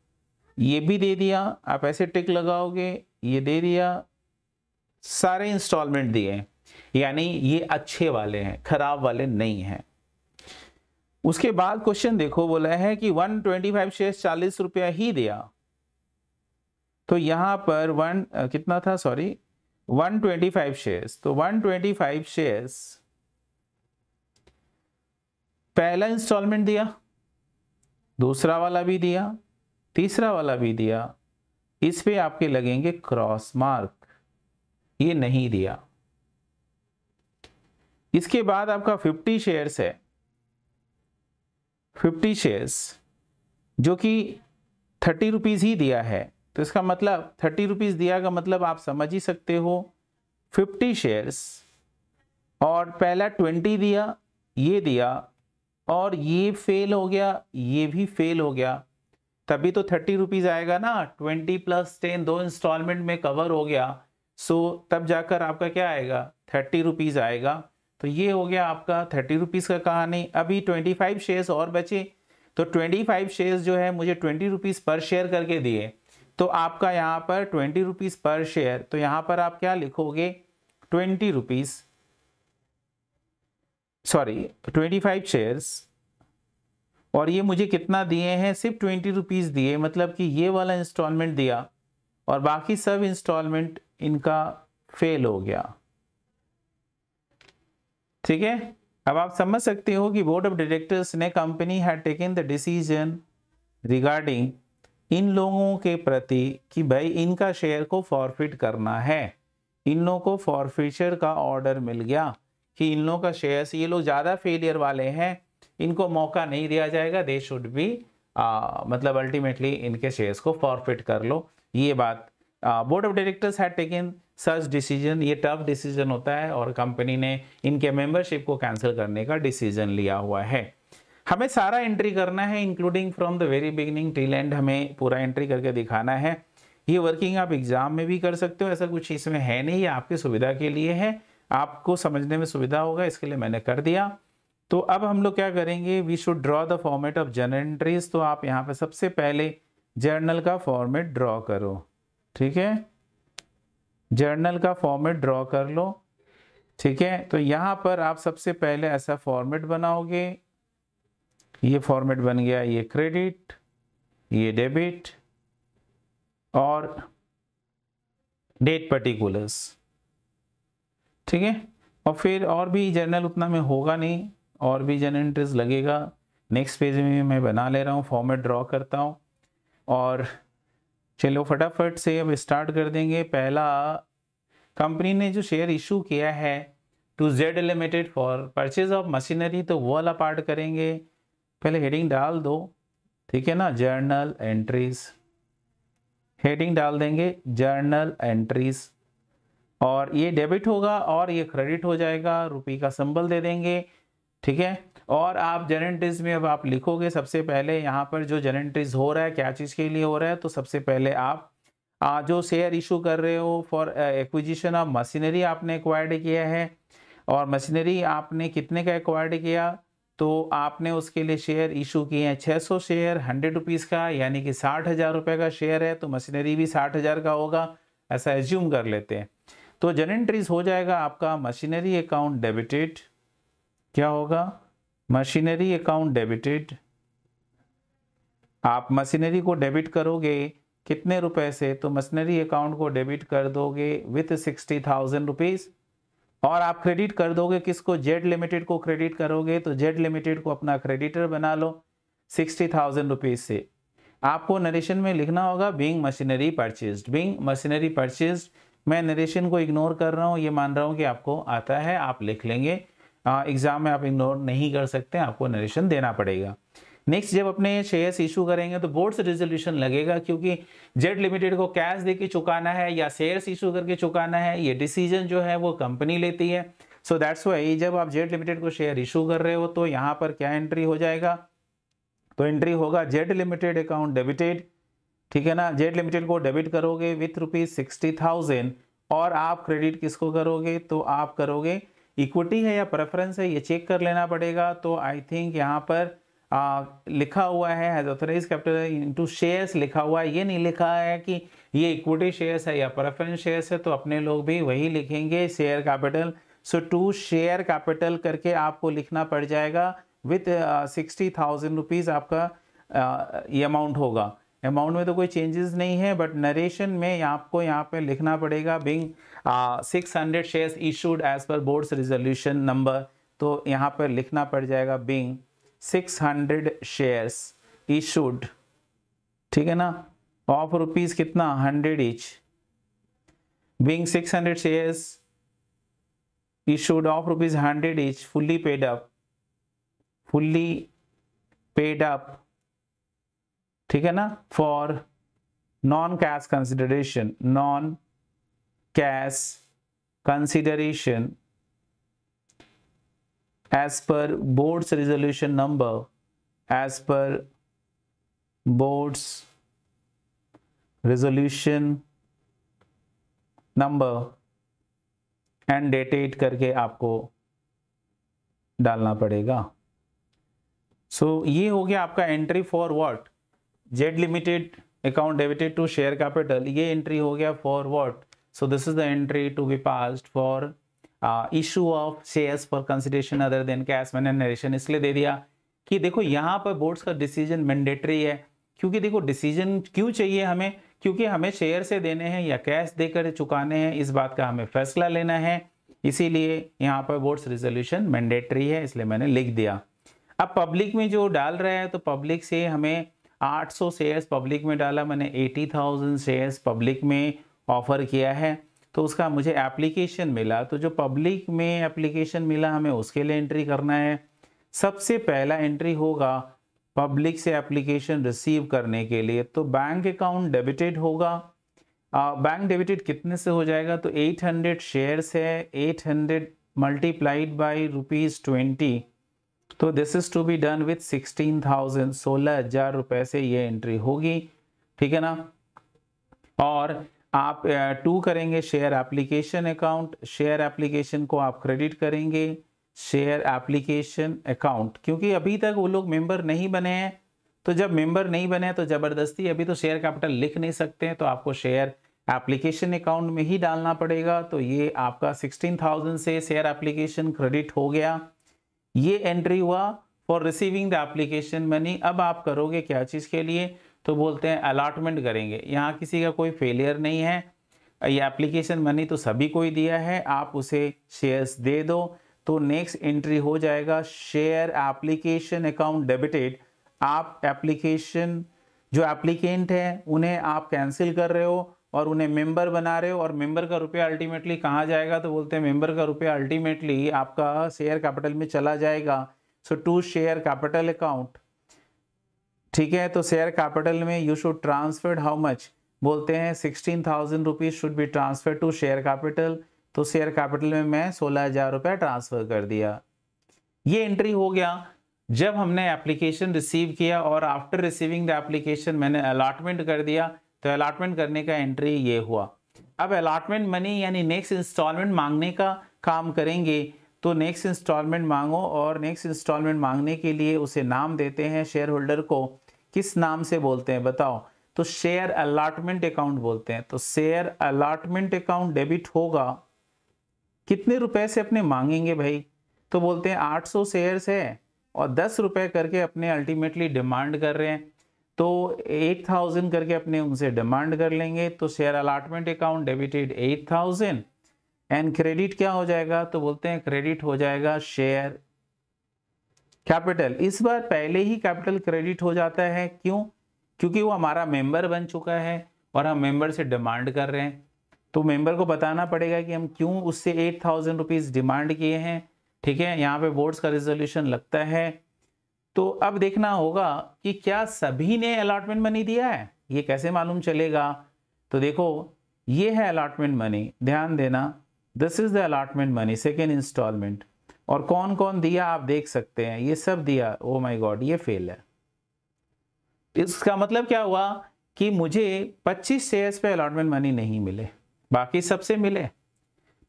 ये भी दे दिया, आप ऐसे टिक लगाओगे, ये दे दिया, सारे इंस्टॉलमेंट दिए, यानी ये अच्छे वाले हैं, खराब वाले नहीं हैं। उसके बाद क्वेश्चन देखो, बोला है कि 125 शेयर्स 40 रुपया ही दिया, तो यहां पर कितना था, सॉरी 125 शेयर्स, तो 125 शेयर्स पहला इंस्टॉलमेंट दिया, दूसरा वाला भी दिया, तीसरा वाला भी दिया, इस पे आपके लगेंगे क्रॉस मार्क, ये नहीं दिया। इसके बाद आपका 50 शेयर्स है, 50 शेयर्स जो कि 30 रुपीज ही दिया है, तो इसका मतलब 30 रुपीज दिया का मतलब आप समझ ही सकते हो, 50 शेयर्स और पहला 20 दिया, ये दिया और ये फेल हो गया, ये भी फेल हो गया, तभी तो 30 रुपीज आएगा ना, 20 + 10 दो इंस्टॉलमेंट में कवर हो गया, सो तब जाकर आपका क्या आएगा 30 रुपीज आएगा। तो ये हो गया आपका 30 रुपीज का कहानी। अभी 25 शेयर्स और बचे, तो 25 शेयर्स जो है मुझे 20 रुपीज पर शेयर करके दिए, तो आपका यहाँ पर 20 रुपीज पर शेयर, तो यहाँ पर आप क्या लिखोगे 20 रुपीज, सॉरी 25 शेयर्स, और ये मुझे कितना दिए हैं, सिर्फ 20 रुपीज दिए, मतलब कि ये वाला इंस्टॉलमेंट दिया और बाकी सब इंस्टॉलमेंट इनका फेल हो गया। ठीक है, अब आप समझ सकते हो कि बोर्ड ऑफ डायरेक्टर्स ने company had taken the decision regarding इन लोगों के प्रति कि भाई इनका शेयर को फॉरफिट करना है, इन लोगों को फॉरफिचर का ऑर्डर मिल गया कि इन लोगों का शेयर्स, ये लोग ज़्यादा फेलियर वाले हैं, इनको मौका नहीं दिया जाएगा, दे शुड बी मतलब अल्टीमेटली इनके शेयर्स को फॉरफिट कर लो, ये बात board of directors had taken such decision. ये टफ डिसीजन होता है और कंपनी ने इनके मेंबरशिप को कैंसिल करने का डिसीजन लिया हुआ है। हमें सारा एंट्री करना है, including from the very beginning till and, हमें पूरा एंट्री करके दिखाना है। ये वर्किंग आप एग्जाम में भी कर सकते हो, ऐसा कुछ इसमें है नहीं, आपकी सुविधा के लिए है, आपको समझने में सुविधा होगा, इसके लिए मैंने कर दिया। तो अब हम लोग क्या करेंगे, we should draw the format of journal entries. तो आप यहाँ पे सबसे पहले जर्नल का फॉर्मेट ड्रॉ करो, ठीक है, जर्नल का फॉर्मेट ड्रॉ कर लो, ठीक है। तो यहाँ पर आप सबसे पहले ऐसा फॉर्मेट बनाओगे, ये फॉर्मेट बन गया, ये क्रेडिट, ये डेबिट और डेट पर्टिकुलर्स, ठीक है। और फिर और भी जर्नल उतना में होगा नहीं, और भी जर्नल एंट्रीज लगेगा, नेक्स्ट पेज में मैं बना ले रहा हूँ, फॉर्मेट ड्रॉ करता हूँ और चलो फटाफट से अब स्टार्ट कर देंगे। पहला, कंपनी ने जो शेयर इशू किया है to Z limited for purchase of machinery, तो वो वाला पार्ट करेंगे। पहले हेडिंग डाल दो, ठीक है ना, जर्नल एंट्रीज, हेडिंग डाल देंगे जर्नल एंट्रीज, और ये डेबिट होगा और ये क्रेडिट हो जाएगा, रुपये का सिंबल दे देंगे, ठीक है। और आप जर्नल एंट्रीज में अब आप लिखोगे सबसे पहले यहाँ पर जो जर्नल एंट्रीज हो रहा है क्या चीज़ के लिए हो रहा है, तो सबसे पहले आप जो शेयर इशू कर रहे हो फॉर एक्विजिशन ऑफ मशीनरी आपने एक्वायर्ड किया है, और मशीनरी आपने कितने का एक्वायर्ड किया, तो आपने उसके लिए शेयर इशू किए हैं 600 शेयर 100 रुपीज़ का, यानी कि 60,000 रुपये का शेयर है, तो मशीनरी भी 60,000 का होगा, ऐसा एज्यूम कर लेते हैं। तो जर्नल एंट्रीज हो जाएगा आपका मशीनरी अकाउंट डेबिटेड, क्या होगा, मशीनरी अकाउंट डेबिटेड। आप मशीनरी को डेबिट करोगे कितने रुपए से, तो मशीनरी अकाउंट को डेबिट कर दोगे विथ 60,000 रुपीज़, और आप क्रेडिट कर दोगे किसको, जेड लिमिटेड को क्रेडिट करोगे, तो जेड लिमिटेड को अपना क्रेडिटर बना लो 60,000 रुपीज़ से। आपको नरेशन में लिखना होगा being machinery purchased, being machinery purchased. मैं नरेशन को इग्नोर कर रहा हूँ, ये मान रहा हूँ कि आपको आता है, आप लिख लेंगे। एग्जाम में आप इग्नोर नहीं कर सकते, आपको नरेशन देना पड़ेगा। नेक्स्ट, जब अपने शेयर्स इशू करेंगे तो बोर्ड से रिजोल्यूशन लगेगा, क्योंकि जेड लिमिटेड को कैश देके चुकाना है या शेयर्स इशू करके चुकाना है, ये डिसीजन जो है वो कंपनी लेती है। सो दैट्स वाई जब आप जेड लिमिटेड को शेयर इशू कर रहे हो तो यहाँ पर क्या एंट्री हो जाएगा, तो एंट्री होगा जेड लिमिटेड अकाउंट डेबिटेड, ठीक है ना। जेड लिमिटेड को डेबिट करोगे विथ ₹60,000, और आप क्रेडिट किसको करोगे, तो आप करोगे, इक्विटी है या प्रेफरेंस है ये चेक कर लेना पड़ेगा। तो आई थिंक यहाँ पर लिखा हुआ है has authorise capital into shares लिखा हुआ है, ये नहीं लिखा है कि ये इक्विटी शेयर्स है या प्रेफरेंस शेयर्स है, तो अपने लोग भी वही लिखेंगे share capital. So to share capital करके आपको लिखना पड़ जाएगा विथ 60,000 रुपीज़ आपका ये अमाउंट होगा। अमाउंट में तो कोई चेंजेस नहीं है, बट नरेशन में आपको यहाँ पे लिखना पड़ेगा being 600 shares issued as per board's resolution number, तो यहाँ पर लिखना पड़ जाएगा बीइंग 600 शेयर्स इशूड, ठीक है ना, ऑफ रुपीज कितना 100 each, being 600 shares issued of rupees 100 each, fully paid up, ठीक है ना, for non cash consideration as per board's resolution number, as per board's resolution number and dated करके आपको डालना पड़ेगा। सो ये हो गया आपका entry for what, Z limited account debited to share capital, ये एंट्री हो गया for what. So this is the entry to be passed for issue of shares for consideration other than cash. मैंने नरेशन इसलिए दे दिया कि देखो यहाँ पर बोर्ड्स का डिसीजन मैंडेटरी है, क्योंकि देखो डिसीजन क्यों चाहिए हमें, क्योंकि हमें शेयर से देने हैं या कैश देकर चुकाने हैं, इस बात का हमें फैसला लेना है, इसीलिए यहाँ पर बोर्ड्स रिजोल्यूशन मैंडेटरी है, इसलिए मैंने लिख दिया। अब पब्लिक में जो डाल रहा है, तो पब्लिक से हमें 800 शेयर्स पब्लिक में डाला, मैंने 80,000 शेयर्स पब्लिक में ऑफर किया है, तो उसका मुझे एप्लीकेशन मिला। तो जो पब्लिक में एप्लीकेशन मिला हमें उसके लिए एंट्री करना है। सबसे पहला एंट्री होगा पब्लिक से एप्लीकेशन रिसीव करने के लिए, तो बैंक अकाउंट डेबिटेड होगा। बैंक डेबिटेड कितने से हो जाएगा, तो 800 शेयर्स है, 800 मल्टीप्लाइड बाई ₹20, तो this is to be done with 16,000, 16,000 रुपए से ये एंट्री होगी, ठीक है ना। और आप 2 करेंगे share application account, share application को आप क्रेडिट करेंगे शेयर एप्लीकेशन अकाउंट, क्योंकि अभी तक वो लोग मेंबर नहीं बने हैं, तो जब मेंबर नहीं बने तो जबरदस्ती अभी तो शेयर कैपिटल लिख नहीं सकते हैं, तो आपको शेयर एप्लीकेशन अकाउंट में ही डालना पड़ेगा। तो ये आपका 16,000 से शेयर एप्लीकेशन क्रेडिट हो गया, ये एंट्री हुआ for receiving the application money. अब आप करोगे क्या चीज़ के लिए, तो बोलते हैं अलॉटमेंट करेंगे। यहाँ किसी का कोई फेलियर नहीं है, ये एप्लीकेशन मनी तो सभी को ही दिया है, आप उसे शेयर्स दे दो। तो नेक्स्ट एंट्री हो जाएगा शेयर एप्लीकेशन अकाउंट डेबिटेड। आप एप्लीकेशन जो एप्लीकेंट है उन्हें आप कैंसिल कर रहे हो और उन्हें मेंबर बना रहे हो, और मेंबर का रुपया अल्टीमेटली कहाँ जाएगा, तो बोलते हैं मेंबर का रुपया अल्टीमेटली आपका शेयर कैपिटल में चला जाएगा। So to share capital account, ठीक है। तो शेयर कैपिटल में you should transferred how much, बोलते हैं 16,000 rupees should be transfer to share capital. तो शेयर कैपिटल में मैं 16,000 रुपया ट्रांसफर कर दिया। ये एंट्री हो गया जब हमने एप्लीकेशन रिसीव किया, और आफ्टर रिसीविंग द एप्लीकेशन मैंने अलॉटमेंट कर दिया। तो अलॉटमेंट करने का एंट्री ये हुआ। अब अलॉटमेंट मनी यानी नेक्स्ट इंस्टॉलमेंट मांगने का काम करेंगे। तो नेक्स्ट इंस्टॉलमेंट मांगो, और नेक्स्ट इंस्टॉलमेंट मांगने के लिए उसे नाम देते हैं शेयर होल्डर को। किस नाम से बोलते हैं बताओ, तो शेयर अलॉटमेंट अकाउंट बोलते हैं। तो शेयर अलॉटमेंट अकाउंट डेबिट होगा, कितने रुपए से अपने मांगेंगे भाई, तो बोलते हैं 800 शेयर्स है और 10 रुपए करके अपने अल्टीमेटली डिमांड कर रहे हैं, तो 8,000 करके अपने उनसे डिमांड कर लेंगे। तो share allotment account debited 8,000 and credit क्या हो जाएगा, तो बोलते हैं क्रेडिट हो जाएगा शेयर कैपिटल। इस बार पहले ही कैपिटल क्रेडिट हो जाता है, क्यों, क्योंकि वो हमारा मेंबर बन चुका है और हम मेंबर से डिमांड कर रहे हैं। तो मेंबर को बताना पड़ेगा कि हम क्यों उससे 8,000 रुपीज डिमांड किए हैं, ठीक है। यहाँ पे बोर्ड्स का रिजोल्यूशन लगता है। तो अब देखना होगा कि क्या सभी ने अलॉटमेंट मनी दिया है, ये कैसे मालूम चलेगा। तो देखो ये है अलॉटमेंट मनी, ध्यान देना, this is the allotment money second instalment. और कौन कौन दिया आप देख सकते हैं, ये सब दिया। ओ माय गॉड, ये फेल है। इसका मतलब क्या हुआ कि मुझे 25 शेयर्स पे अलॉटमेंट मनी नहीं मिले, बाकी सबसे मिले।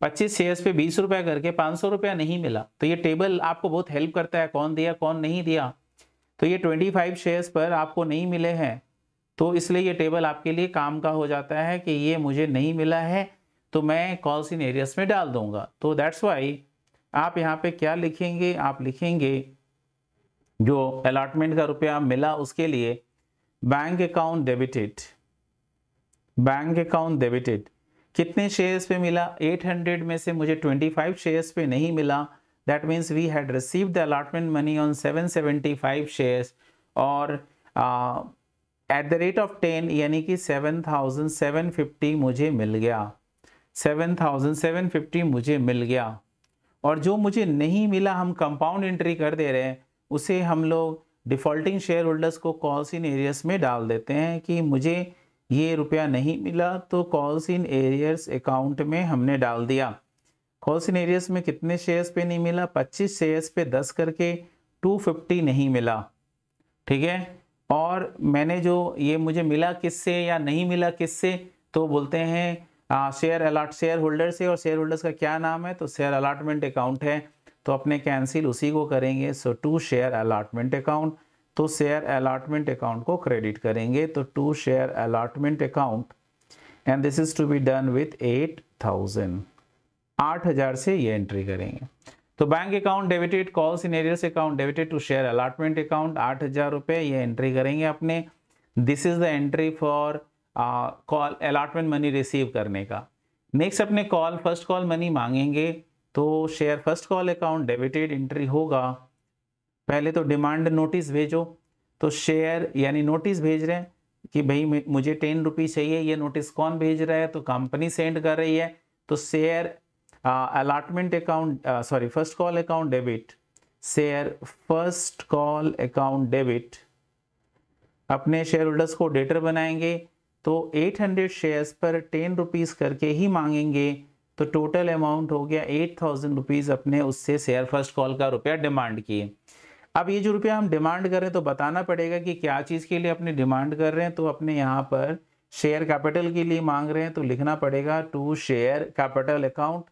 25 शेयर्स पे 20 रुपया करके 500 रुपया नहीं मिला। तो ये टेबल आपको बहुत हेल्प करता है, कौन दिया कौन नहीं दिया। तो ये 25 शेयर्स पर आपको नहीं मिले हैं, तो इसलिए ये टेबल आपके लिए काम का हो जाता है कि ये मुझे नहीं मिला है तो मैं कॉल्स इन एरियस में डाल दूंगा। तो दैट्स वाई आप यहाँ पे क्या लिखेंगे, आप लिखेंगे जो अलॉटमेंट का रुपया मिला उसके लिए bank account debited. Bank account debited कितने शेयर्स पे मिला, 800 में से मुझे 25 शेयर्स पे नहीं मिला। That means we had received the allotment money on 775 shares, और एट द रेट ऑफ 10 यानी कि 7,750 मुझे मिल गया, 7,750 मुझे मिल गया। और जो मुझे नहीं मिला हम कंपाउंड एंट्री कर दे रहे हैं, उसे हम लोग डिफॉल्टिंग शेयर होल्डर्स को कॉल्स इन एरियर्स में डाल देते हैं कि मुझे ये रुपया नहीं मिला, तो कॉल्स इन एरियर्स अकाउंट में हमने डाल दिया। कॉल्स इन एरियर्स में कितने शेयर्स पे नहीं मिला, 25 शेयर्स पे 10 करके 250 नहीं मिला, ठीक है। और मैंने जो ये मुझे मिला किससे या नहीं मिला किससे, तो बोलते हैं शेयर होल्डर से, और शेयर होल्डर्स का क्या नाम है, तो शेयर अलॉटमेंट अकाउंट है, तो अपने कैंसिल उसी को करेंगे। So to share allotment account, तो शेयर अलॉटमेंट अकाउंट को क्रेडिट करेंगे। तो to share allotment account and this is to be done with 8,000, 8,000 से ये एंट्री करेंगे। तो bank account debited, calls in arrears account debited to share allotment account 8,000 रुपये ये एंट्री करेंगे अपने। This is the entry for call allotment money receive करने का। नेक्स्ट अपने कॉल फर्स्ट कॉल मनी मांगेंगे, तो share first call account debited entry होगा। पहले तो डिमांड नोटिस भेजो, तो शेयर यानी नोटिस भेज रहे हैं कि भाई मुझे 10 रुपीज़ चाहिए, ये नोटिस कौन भेज रहा है, तो कंपनी सेंड कर रही है। तो share allotment account first call account debit, share first call account debit, अपने शेयर होल्डर्स को डेटर बनाएंगे। तो 800 शेयर्स पर 10 रुपीज़ करके ही मांगेंगे, तो टोटल अमाउंट हो गया 8,000 रुपीज़ अपने उससे शेयर फर्स्ट कॉल का रुपया डिमांड किए। अब ये जो रुपया हम डिमांड कर रहे हैं तो बताना पड़ेगा कि क्या चीज़ के लिए अपने डिमांड कर रहे हैं। तो अपने यहाँ पर शेयर कैपिटल के लिए मांग रहे हैं, तो लिखना पड़ेगा to share capital account,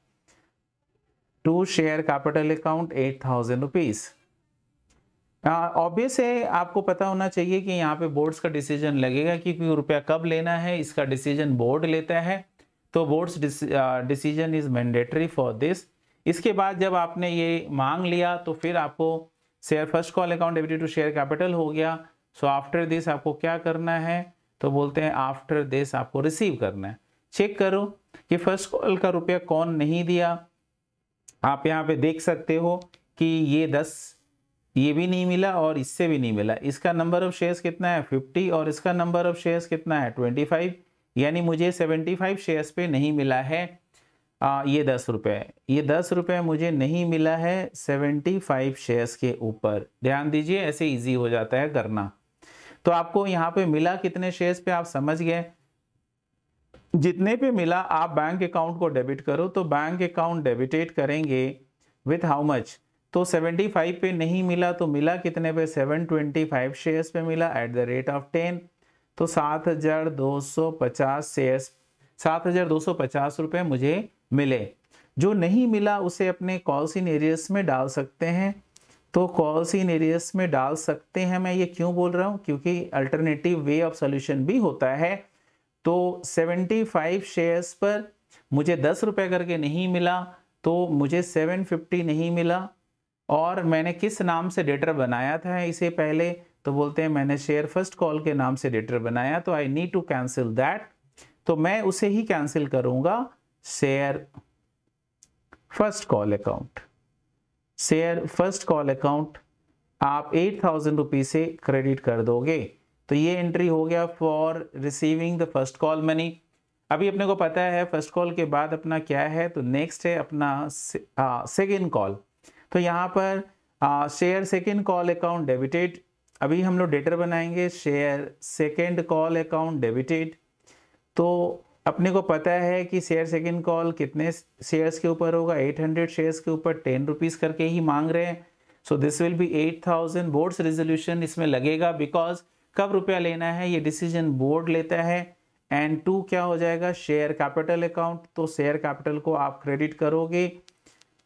to share capital account 8,000 rupees. Obvious है, आपको पता होना चाहिए कि यहाँ पे बोर्ड्स का डिसीजन लगेगा कि कोई रुपया कब लेना है, इसका डिसीजन बोर्ड लेता है। तो boards decision is mandatory for this. इसके बाद जब आपने ये मांग लिया तो फिर आपको share first call account debited to share capital हो गया। सो आफ्टर दिस आपको क्या करना है, तो बोलते हैं आफ्टर दिस आपको रिसीव करना है। चेक करो कि फर्स्ट कॉल का रुपया कौन नहीं दिया, आप यहाँ पे देख सकते हो कि ये 10, ये भी नहीं मिला और इससे भी नहीं मिला। इसका नंबर ऑफ शेयर्स कितना है 50 और इसका नंबर ऑफ शेयर्स कितना है 25, यानी मुझे 75 शेयर्स पे नहीं मिला है ये 10 रुपये। ये 10 रुपये मुझे नहीं मिला है 75 शेयर्स के ऊपर। ध्यान दीजिए, ऐसे इजी हो जाता है करना। तो आपको यहाँ पे मिला कितने शेयर्स पे आप समझ गए। जितने पे मिला आप बैंक अकाउंट को डेबिट करो, तो बैंक अकाउंट डेबिटेट करेंगे विथ हाउ मच, तो 75 पे नहीं मिला तो मिला कितने पे 725 शेयर्स पे मिला एट द रेट ऑफ 10, तो 7250 शेयर्स, 7250 रुपये मुझे मिले। जो नहीं मिला उसे अपने कॉल्स इन एरियस में डाल सकते हैं। तो कॉल्स इन एरियस में डाल सकते हैं, मैं ये क्यों बोल रहा हूँ, क्योंकि अल्टरनेटिव वे ऑफ सोल्यूशन भी होता है। तो 75 शेयर्स पर मुझे 10 रुपये करके नहीं मिला, तो मुझे 750 नहीं मिला। और मैंने किस नाम से डेटर बनाया था इसे पहले, तो बोलते हैं मैंने शेयर फर्स्ट कॉल के नाम से डेटर बनाया, तो I need to cancel that. तो मैं उसे ही कैंसिल करूंगा, share first call account. Share first call account आप 8000 रुपीज से क्रेडिट कर दोगे। तो ये एंट्री हो गया for receiving the first call money. अभी अपने को पता है फर्स्ट कॉल के बाद अपना क्या है, तो नेक्स्ट है अपना सेकेंड कॉल। तो यहाँ पर share second call account debited, अभी हम लोग डेटर बनाएंगे share second call account debited. तो अपने को पता है कि शेयर सेकेंड कॉल कितने शेयर्स के ऊपर होगा, 800 शेयर्स के ऊपर 10 रुपीज करके ही मांग रहे हैं। So this will be 8000। Boards resolution इसमें लगेगा, बिकॉज कब रुपया लेना है ये डिसीजन बोर्ड लेता है। एंड 2 क्या हो जाएगा, शेयर कैपिटल अकाउंट। तो शेयर कैपिटल को आप क्रेडिट करोगे,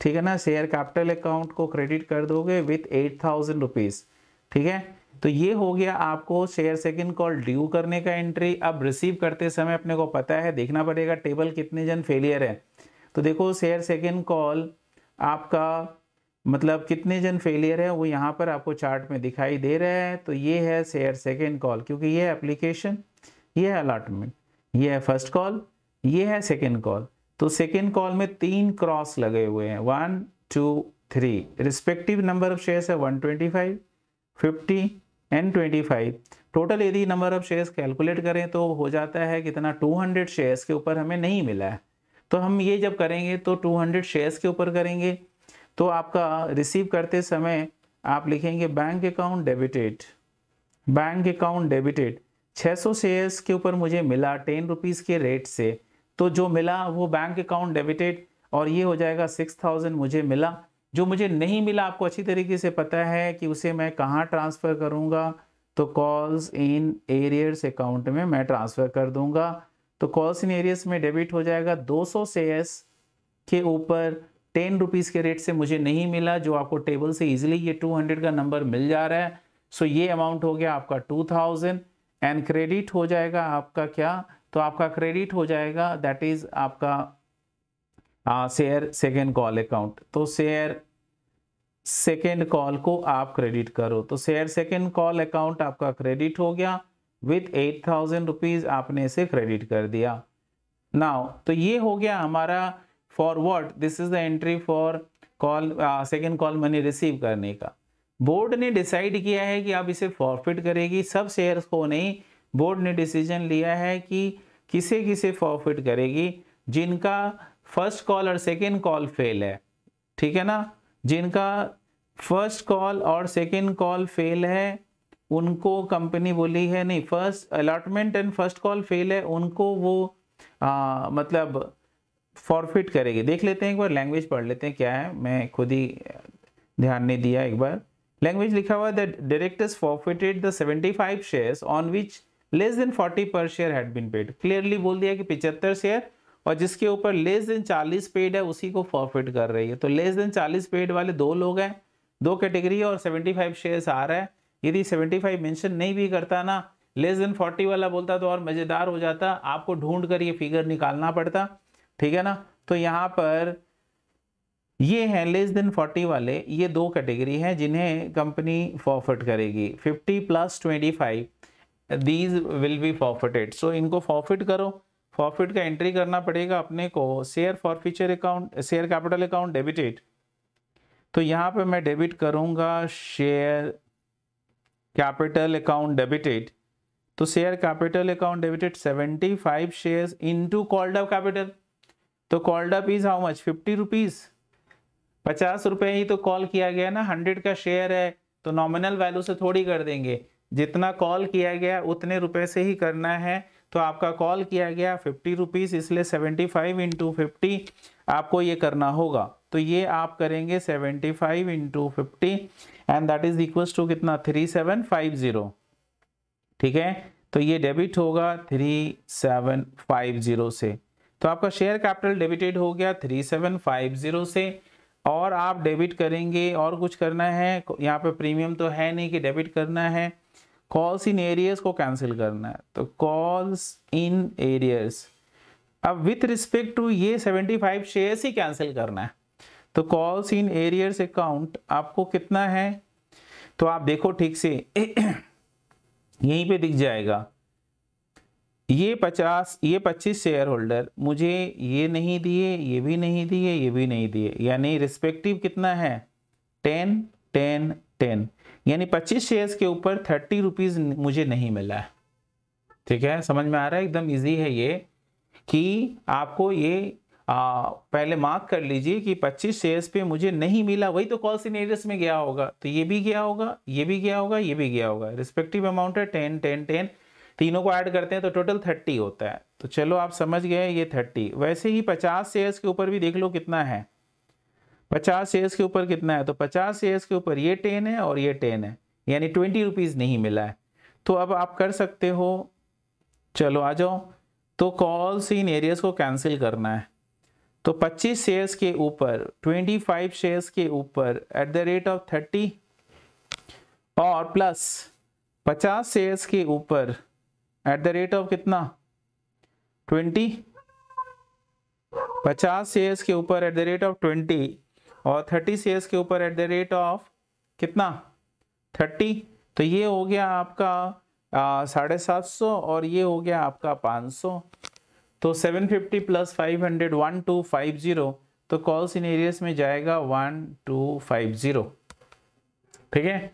ठीक है ना, शेयर कैपिटल अकाउंट को क्रेडिट कर दोगे विथ 8000 रुपीज, ठीक है। तो ये हो गया आपको शेयर सेकंड कॉल ड्यू करने का एंट्री। अब रिसीव करते समय अपने को पता है, देखना पड़ेगा टेबल कितने जन फेलियर है। तो देखो शेयर सेकंड कॉल आपका मतलब कितने जन फेलियर है वो यहाँ पर आपको चार्ट में दिखाई दे रहा है। तो ये है शेयर सेकंड कॉल, क्योंकि ये है एप्लीकेशन, ये है अलॉटमेंट, ये है फर्स्ट कॉल, ये है सेकंड कॉल। तो सेकंड कॉल में 3 क्रॉस लगे हुए हैं, 1 2 3। रिस्पेक्टिव नंबर ऑफ शेयर्स है 125, 50 एंड 25। टोटल यदि नंबर ऑफ शेयर्स कैलकुलेट करें तो हो जाता है कितना, 200 शेयर्स के ऊपर हमें नहीं मिला है। तो हम ये जब करेंगे तो 200 शेयर्स के ऊपर करेंगे। तो आपका रिसीव करते समय आप लिखेंगे bank account debited, bank account debited 600 shares के ऊपर मुझे मिला 10 रुपीज़ के रेट से, तो जो मिला वो बैंक अकाउंट डेबिटेड, और ये हो जाएगा 6000 मुझे मिला। जो मुझे नहीं मिला आपको अच्छी तरीके से पता है कि उसे मैं कहाँ ट्रांसफ़र करूँगा, तो कॉल्स इन एरियर्स अकाउंट में मैं ट्रांसफ़र कर दूँगा। तो कॉल्स इन एरियर्स में डेबिट हो जाएगा 200 शेयर्स के ऊपर 10 रुपीज़ के रेट से मुझे नहीं मिला, जो आपको टेबल से इजीली ये 200 का नंबर मिल जा रहा है। सो ये अमाउंट हो गया आपका 2000 एंड क्रेडिट हो जाएगा आपका क्या, तो आपका क्रेडिट हो जाएगा दैट इज आपका शेयर सेकेंड कॉल अकाउंट। तो शेयर सेकेंड कॉल को आप क्रेडिट करो, तो शेयर सेकेंड कॉल अकाउंट आपका क्रेडिट हो गया विथ 8000 रुपीज़ आपने इसे क्रेडिट कर दिया। नाउ तो ये हो गया हमारा for what, this is the entry for call second call money receive करने का। बोर्ड ने डिसाइड किया है कि आप इसे फॉरफिट करेगी, सब शेयर्स को नहीं। बोर्ड ने डिसीजन लिया है कि किसे किसे फॉरफिट करेगी, जिनका फर्स्ट कॉल और सेकेंड कॉल फेल है, ठीक है ना। जिनका फर्स्ट कॉल और सेकेंड कॉल फेल है उनको कंपनी बोली है नहीं, first allotment and first call fail है उनको वो मतलब फॉरफिट करेगी। देख लेते हैं एक बार, लैंग्वेज पढ़ लेते हैं क्या है, मैं खुद ही ध्यान नहीं दिया एक बार। लैंग्वेज लिखा हुआ है that directors forfeited the 75 shares on which less than 40 पर share had been paid. Clearly बोल दिया कि 75 शेयर और जिसके ऊपर लेस देन 40 पेड है उसी को फॉरफिट कर रही है। तो लेस देन 40 पेड वाले 2 लोग हैं, 2 कैटेगरी और 75 शेयर्स आ रहा है। यदि 75 मेंशन नहीं भी करता ना, लेस देन 40 वाला बोलता तो और मजेदार हो जाता, आपको ढूंढ कर ये फिगर निकालना पड़ता, ठीक है ना। तो यहाँ पर ये हैं लेस देन 40 वाले, ये 2 कैटेगरी हैं जिन्हें कंपनी फॉरफिट करेगी। 50 + 25 दीज विल बी फॉरफिटेड। सो इनको फॉरफिट करो, फॉरफिट का एंट्री करना पड़ेगा अपने को, share forfeiture account, share capital account debited. तो यहाँ पे मैं डेबिट करूंगा शेयर कैपिटल अकाउंट डेबिटेड। तो share capital account debited 75 shares into called up capital. तो called up is how much, 50 rupees, 50 रुपए ही तो कॉल किया गया ना, 100 का शेयर है तो नॉमिनल वैल्यू से थोड़ी कर देंगे, जितना कॉल किया गया उतने रुपए से ही करना है। तो आपका कॉल किया गया 50 रुपीज, इसलिए 75 इंटू 50 आपको ये करना होगा। तो ये आप करेंगे 75 into 50 and that is equals to कितना, 3750। ठीक है, तो ये डेबिट होगा 3750 से। तो आपका शेयर कैपिटल डेबिटेड हो गया 3750 से। और आप डेबिट करेंगे, और कुछ करना है यहाँ पे, प्रीमियम तो है नहीं कि डेबिट करना है, कॉल्स इन एरियर्स को कैंसिल करना है। तो कॉल्स इन एरियर्स, अब विथ रिस्पेक्ट टू ये 75 शेयर्स ही कैंसिल करना है। तो कॉल्स इन एरियर्स अकाउंट आपको कितना है, तो आप देखो ठीक से यहीं पे दिख जाएगा, ये 50, ये 25 शेयर होल्डर मुझे ये नहीं दिए, ये भी नहीं दिए, ये भी नहीं दिए, यानी रिस्पेक्टिव कितना है 10 10 10, यानी 25 शेयर्स के ऊपर 30 रुपीज मुझे नहीं मिला है। ठीक है, समझ में आ रहा है, एकदम इजी है ये, कि आपको ये पहले मार्क कर लीजिए कि 25 शेयर्स पे मुझे नहीं मिला, वही तो कॉल्स इन एरियर्स में गया होगा, तो ये भी गया होगा, ये भी गया होगा, ये भी गया होगा, रिस्पेक्टिव अमाउंट है 10 10 10, तीनों को ऐड करते हैं तो टोटल 30 होता है। तो चलो आप समझ गए, ये 30। वैसे ही 50 शेयर्स के ऊपर भी देख लो कितना है, 50 शेयर्स के ऊपर कितना है, तो 50 शेयर्स के ऊपर ये 10 है और ये 10 है, यानी 20 रुपीज नहीं मिला है। तो अब आप कर सकते हो, चलो आ जाओ, तो कॉल्स इन एरियर्स को कैंसिल करना है। तो 25 शेयर्स के ऊपर 25 शेयर्स के ऊपर एट द रेट ऑफ 30 और प्लस 50 शेयर्स के ऊपर एट द रेट ऑफ कितना 20, 50 शेयर्स के ऊपर एट द रेट ऑफ 20 और 30 शेयर्स के ऊपर एट द रेट ऑफ कितना 30। तो ये हो गया आपका 750 और ये हो गया आपका 500। तो 750 प्लस 500 1250, तो कॉल्स इन एरियर्स में जाएगा 1250। ठीक है,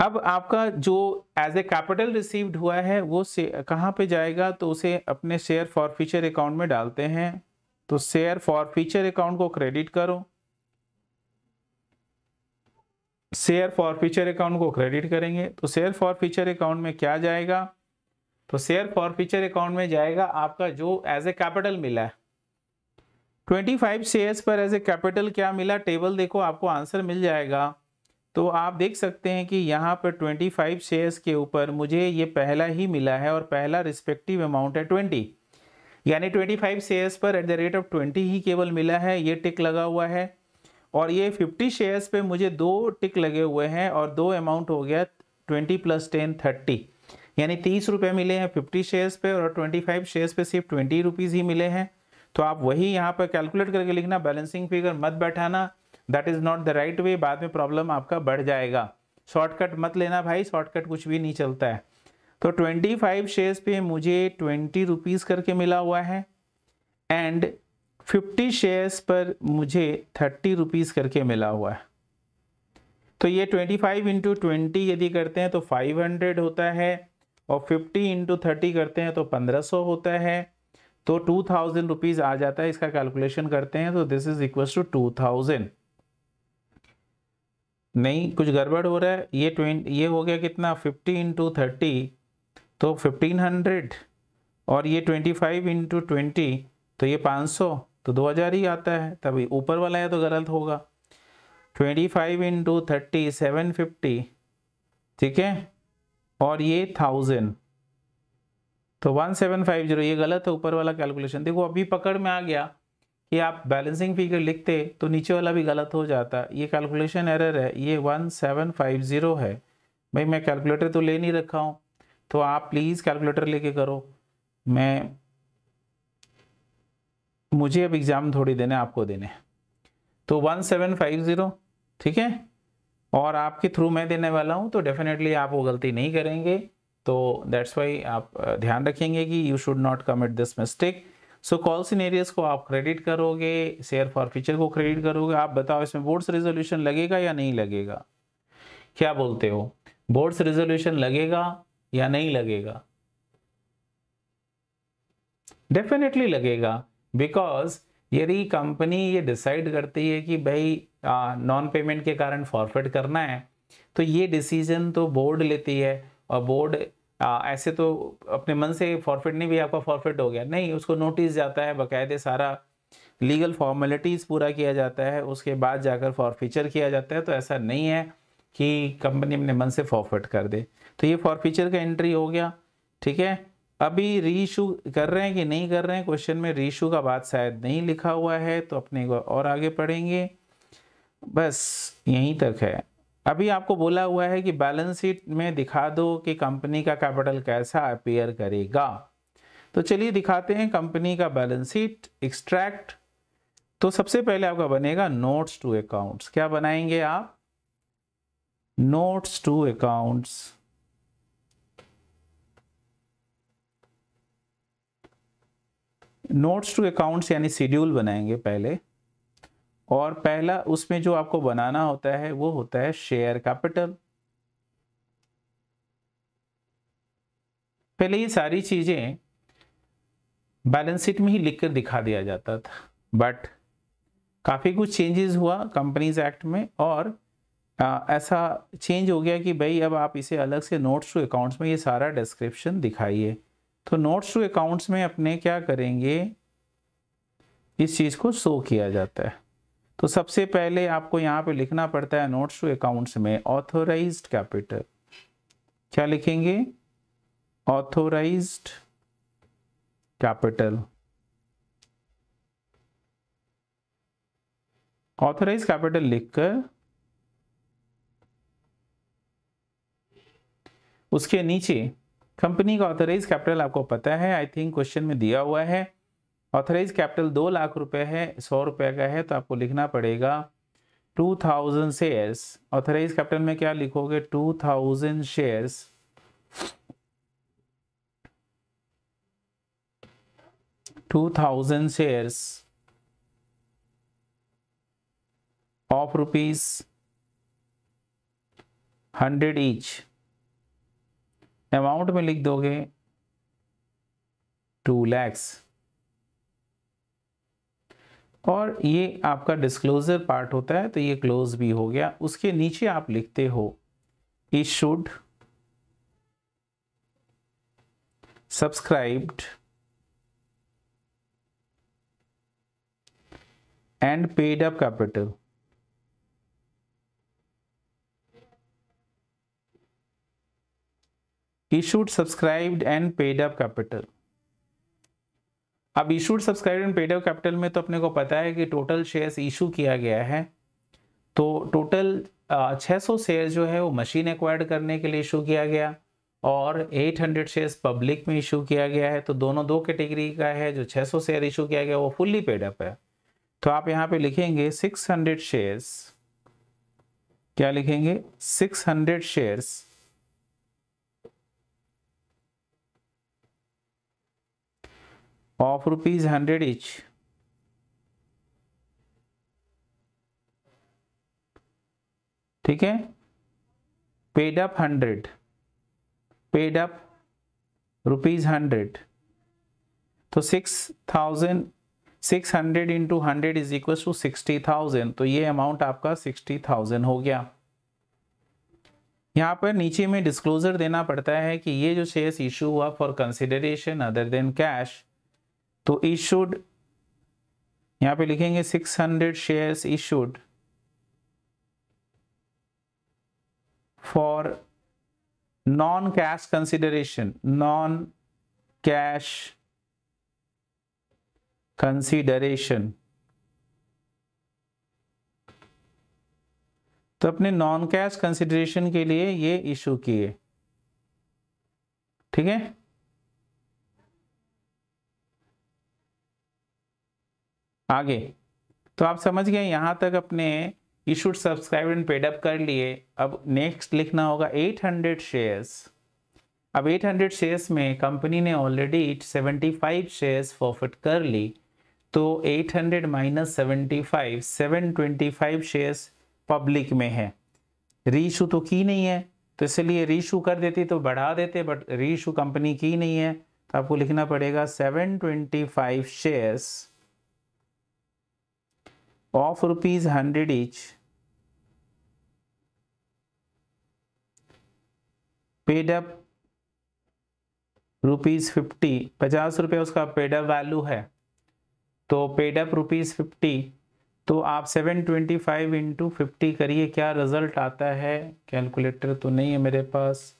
अब आपका जो एज ए कैपिटल रिसीव्ड हुआ है वो कहाँ पे जाएगा, तो उसे अपने शेयर फॉर फ्यूचर अकाउंट में डालते हैं। तो शेयर फॉर फ्यूचर अकाउंट को क्रेडिट करो, शेयर फॉर फ्यूचर अकाउंट को क्रेडिट करेंगे। तो शेयर फॉर फ्यूचर अकाउंट में क्या जाएगा, तो शेयर फॉर फ्यूचर अकाउंट में जाएगा आपका जो एज ए कैपिटल मिला है 25 शेयर्स पर एज ए कैपिटल क्या मिला, टेबल देखो आपको आंसर मिल जाएगा। तो आप देख सकते हैं कि यहाँ पर 25 शेयर्स के ऊपर मुझे ये पहला ही मिला है और पहला रिस्पेक्टिव अमाउंट है 20, यानी 25 शेयर्स पर एट द रेट ऑफ 20 ही केवल मिला है, ये टिक लगा हुआ है। और ये 50 शेयर्स पे मुझे 2 टिक लगे हुए हैं और 2 अमाउंट हो गया 20 प्लस 10 30, यानी 30 रुपये मिले हैं 50 शेयर्स पे और 25 शेयर्स पे सिर्फ 20 रुपीज़ ही मिले हैं। तो आप वही यहाँ पर कैलकुलेट करके लिखना, बैलेंसिंग फिगर मत बैठाना, that is not the right way, बाद में प्रॉब्लम आपका बढ़ जाएगा। शॉर्टकट मत लेना भाई, शॉर्टकट कुछ भी नहीं चलता है। तो 25 शेयर्स पे मुझे 20 रुपीज़ करके मिला हुआ है एंड 50 शेयर्स पर मुझे 30 रुपीज़ करके मिला हुआ है। तो ये 25 इंटू 20 यदि करते हैं तो 500 होता है और 50 इंटू 30 करते हैं तो 1500 होता है, तो 2000 रुपीज़ आ जाता है। इसका कैलकुलेशन करते हैं तो दिस इज इक्वल टू 2000। नहीं, कुछ गड़बड़ हो रहा है, ये हो गया कितना 50 इंटू 30 तो 1500 और ये 25 इंटू 20 तो ये 500, तो 2000 ही आता है, तभी ऊपर वाला है तो गलत होगा। 25 इंटू 30 750, ठीक है, और ये 1000 तो 1750, ये गलत है ऊपर वाला कैलकुलेशन। देखो अभी पकड़ में आ गया कि आप बैलेंसिंग फिगर लिखते तो नीचे वाला भी गलत हो जाता, ये कैलकुलेशन एरर है, ये 1750 है। भाई मैं कैलकुलेटर तो ले नहीं रखा हूँ, तो आप प्लीज़ कैलकुलेटर लेके करो, मुझे अब एग्ज़ाम थोड़ी देने, आपको देने। तो 1750, ठीक है, और आपके थ्रू मैं देने वाला हूँ, तो डेफिनेटली आप वो गलती नहीं करेंगे। तो दैट्स वाई आप ध्यान रखेंगे कि you should not commit this mistake. So call scenarios को आप क्रेडिट करोगे, शेयर फॉरफीचर को क्रेडिट करोगे। आप बताओ इसमें बोर्ड्स रेजोल्यूशन लगेगा या नहीं लगेगा? क्या बोलते हो, बोर्ड्स रेजोल्यूशन लगेगा या नहीं लगेगा? डेफिनेटली लगेगा, बिकॉज यदि कंपनी ये डिसाइड करती है कि भाई नॉन पेमेंट के कारण फॉरफिट करना है, तो ये डिसीजन तो बोर्ड लेती है। और बोर्ड ऐसे तो अपने मन से फॉरफिट नहीं, भी आपका फॉरफिट हो गया नहीं, उसको नोटिस जाता है, बाकायदे सारा लीगल फॉर्मेलिटीज़ पूरा किया जाता है, उसके बाद जाकर फॉरफीचर किया जाता है। तो ऐसा नहीं है कि कंपनी अपने मन से फॉरफिट कर दे। तो ये फॉरफीचर का एंट्री हो गया, ठीक है। अभी रीइशू कर रहे हैं कि नहीं कर रहे हैं, क्वेश्चन में रीइशू का बात शायद नहीं लिखा हुआ है, तो अपने को और आगे पढ़ेंगे, बस यहीं तक है। अभी आपको बोला हुआ है कि बैलेंस शीट में दिखा दो कि कंपनी का कैपिटल कैसा अपीयर करेगा। तो चलिए दिखाते हैं कंपनी का बैलेंस शीट एक्सट्रैक्ट। तो सबसे पहले आपका बनेगा नोट्स टू अकाउंट्स। क्या बनाएंगे आप? Notes to accounts. Notes to accounts यानी शेड्यूल बनाएंगे पहले, और पहला उसमें जो आपको बनाना होता है वो होता है शेयर कैपिटल। पहले ये सारी चीजें बैलेंस शीट में ही लिखकर दिखा दिया जाता था, बट काफी कुछ चेंजेस हुआ कंपनीज एक्ट में, और ऐसा चेंज हो गया कि भाई अब आप इसे अलग से नोट्स टू अकाउंट्स में ये सारा डिस्क्रिप्शन दिखाइए। तो नोट्स टू अकाउंट्स में अपने क्या करेंगे, इस चीज को शो किया जाता है। तो सबसे पहले आपको यहाँ पे लिखना पड़ता है नोट्स टू अकाउंट्स में ऑथोराइज्ड कैपिटल। क्या लिखेंगे? Authorised capital. ऑथोराइज्ड कैपिटल लिखकर उसके नीचे कंपनी का ऑथराइज कैपिटल आपको पता है, आई थिंक क्वेश्चन में दिया हुआ है। ऑथराइज कैपिटल 2 लाख रुपए है, 100 रुपए का है, तो आपको लिखना पड़ेगा 2000 शेयर्स। ऑथराइज कैपिटल में क्या लिखोगे? 2000 shares. 2000 shares of rupees 100 each. Amount में लिख दोगे 2 lakhs। और ये आपका डिस्क्लोजर पार्ट होता है, तो ये क्लोज भी हो गया। उसके नीचे आप लिखते हो issued, subscribed and paid up capital. Issued, subscribed and paid up capital. अब issued, subscribed and paid up capital में तो अपने को पता है कि टोटल शेयर्स इशू किया गया है, तो टोटल 600 शेयर जो है वो मशीन एक्वायर्ड करने के लिए इशू किया गया, और 800 शेयर्स पब्लिक में इशू किया गया है। तो दोनों दो कैटेगरी का है। जो 600 शेयर इशू किया गया वो फुल्ली पेड अप है। तो आप यहाँ पे लिखेंगे 600 शेयर्स। क्या लिखेंगे? 600 शेयर्स ऑफ रुपीज 100 ईच। ठीक है, paid up 100, paid up rupees 100। तो 600 इंटू 100 इज इक्वल टू 60,000। तो ये अमाउंट आपका 60,000 हो गया। यहाँ पर नीचे में डिस्क्लोजर देना पड़ता है कि ये जो शेयर्स इशू हुआ for consideration other than cash, तो इशूड यहाँ पे लिखेंगे 600 shares issued for non cash consideration, non cash consideration. तो अपने नॉन कैश कंसिडरेशन के लिए ये इशू किए। ठीक है, आगे तो आप समझ गए, यहां तक अपने issued, subscribe and paid up कर लिए। अब नेक्स्ट लिखना होगा 800 शेयर्स। अब 800 शेयर्स में कंपनी ने ऑलरेडी 75 शेयर्स फॉरफिट कर ली, तो 800 माइनस 75 725 शेयर्स पब्लिक में है, रीइशू तो की नहीं है, तो इसलिए रीइशू कर देती तो बढ़ा देते, बट रीइशू कंपनी की नहीं है, तो आपको लिखना पड़ेगा 725 shares of ₹100 each paid up ₹50, 50 रुपये उसका पेड अप वैल्यू है, तो पेड अप ₹50, तो आप 725 इंटू 50 करिए, क्या रिजल्ट आता है, कैलकुलेटर तो नहीं है मेरे पास,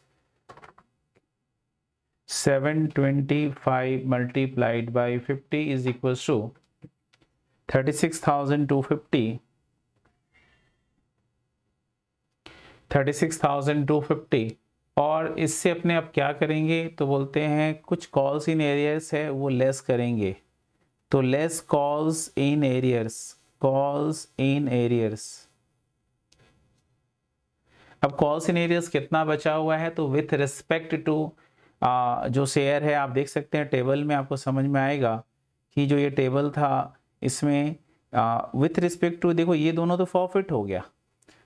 725 multiplied by 50 is equal to 36,250, 36,250। और इससे अपने आप क्या करेंगे, तो बोलते हैं कुछ कॉल्स इन एरियर्स है वो लेस करेंगे, तो less calls in arrears, calls in arrears. अब कॉल्स इन एरियर्स कितना बचा हुआ है, तो विथ रिस्पेक्ट टू जो शेयर है, आप देख सकते हैं टेबल में, आपको समझ में आएगा कि जो ये टेबल था इसमें विथ रिस्पेक्ट टू, देखो ये दोनों तो फॉरफिट हो गया,